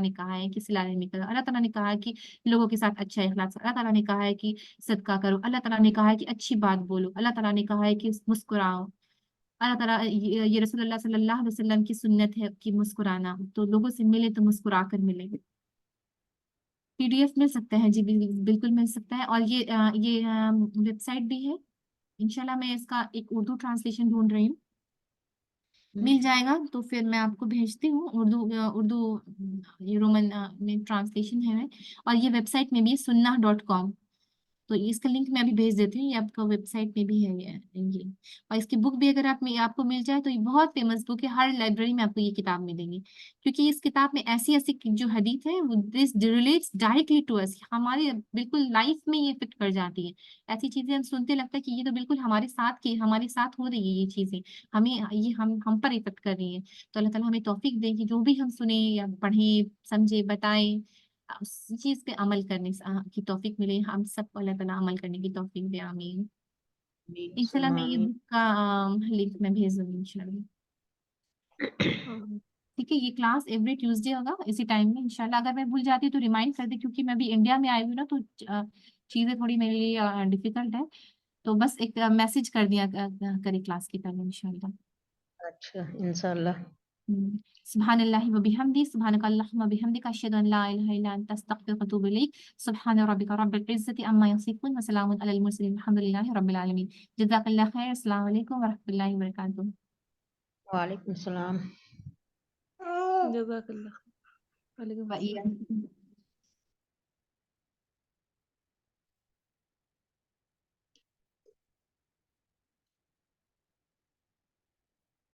ने कहा है कि सिला रहमी करो, अल्लाह ताला ने कहा है कि लोगों के साथ अच्छा इखलास, अल्लाह ताला ने कहा है कि सदका करो, अल्लाह ताला ने कहा है कि अच्छी बात बोलो, अल्लाह ताला ने कहा है कि मुस्कुराओ। अल्लाह ताला ये रसूलुल्लाह सल्लल्लाहु अलैहि वसल्लम की सुन्नत है कि मुस्कुराना, तो लोगों से मिले तो मुस्कुरा कर मिले। पीडीएफ मिल सकता है जी, बिल्कुल मिल सकता है। और ये वेबसाइट भी है, इंशाल्लाह मैं इसका एक उर्दू ट्रांसलेशन ढूंढ रही हूँ, मिल जाएगा तो फिर मैं आपको भेजती हूँ। उर्दू ये रोमन में ट्रांसलेशन है, और ये वेबसाइट में भी sunnah.com, तो इसका लिंक मैं अभी भेज देती हूँ, ये आपका वेबसाइट में भी है ये। और इसकी बुक भी अगर आपको मिल जाए तो ये बहुत फेमस बुक है, हर लाइब्रेरी में आपको ये किताब मिलेगी, क्योंकि इस किताब में ऐसी ऐसी जो हदीस है वो this relates directly to us, हमारे बिल्कुल लाइफ में ये फिट कर जाती है। ऐसी चीजें हम सुनते लगता है कि ये तो बिल्कुल हमारे साथ हो रही है ये चीजें, हमें ये हम पर इफेक्ट कर रही है। तो अल्लाह ताला हमें तौफीक दे कि जो भी हम सुने या पढ़ें, समझे, बताएं, उस चीज पे अमल करने की तौफीक मिले, हम सबको अल्लाह ताला अमल करने की तौफीक दे, आमीन। इंशाल्लाह मैं ये आमीन। बुक का लिंक मैं भेज दूंगी इंशाल्लाह। ठीक है, ये क्लास एवरी ट्यूसडे होगा इसी टाइम में इंशाल्लाह। अगर मैं भूल जाती तो रिमाइंड कर दे, क्योंकि मैं भी इंडिया में आई हूँ ना, तो चीज़ें थोड़ी मेरे लिए डिफिकल्ट है। तो बस एक मैसेज कर दिया करी क्लास की पहले इंशाल्लाह। अच्छा, इंशाल्लाह। सुब्हानल्लाहि व बिहम्दी, सुब्हानकल्लाहुम्मा व बिहम्दिका, अशहदु अन ला इलाहा इल्ला अंता, अस्तगफिरुका व अतूबु इलैक। सुब्हान रब्बिका रब्बिल इज्जति अम्मा यसिफून व सलामुन अलल मुरसलीन, वल्हम्दुलिल्लाहि रब्बिल आलमीन। जज़ाकल्लाहु खैर। अस्सलामु अलैकुम व रहमतुल्लाहि व बरकातुहू। वालेकुम सलाम। जज़ाकल्लाह। वालेकुम व अस्सलाम। इय्याकुम।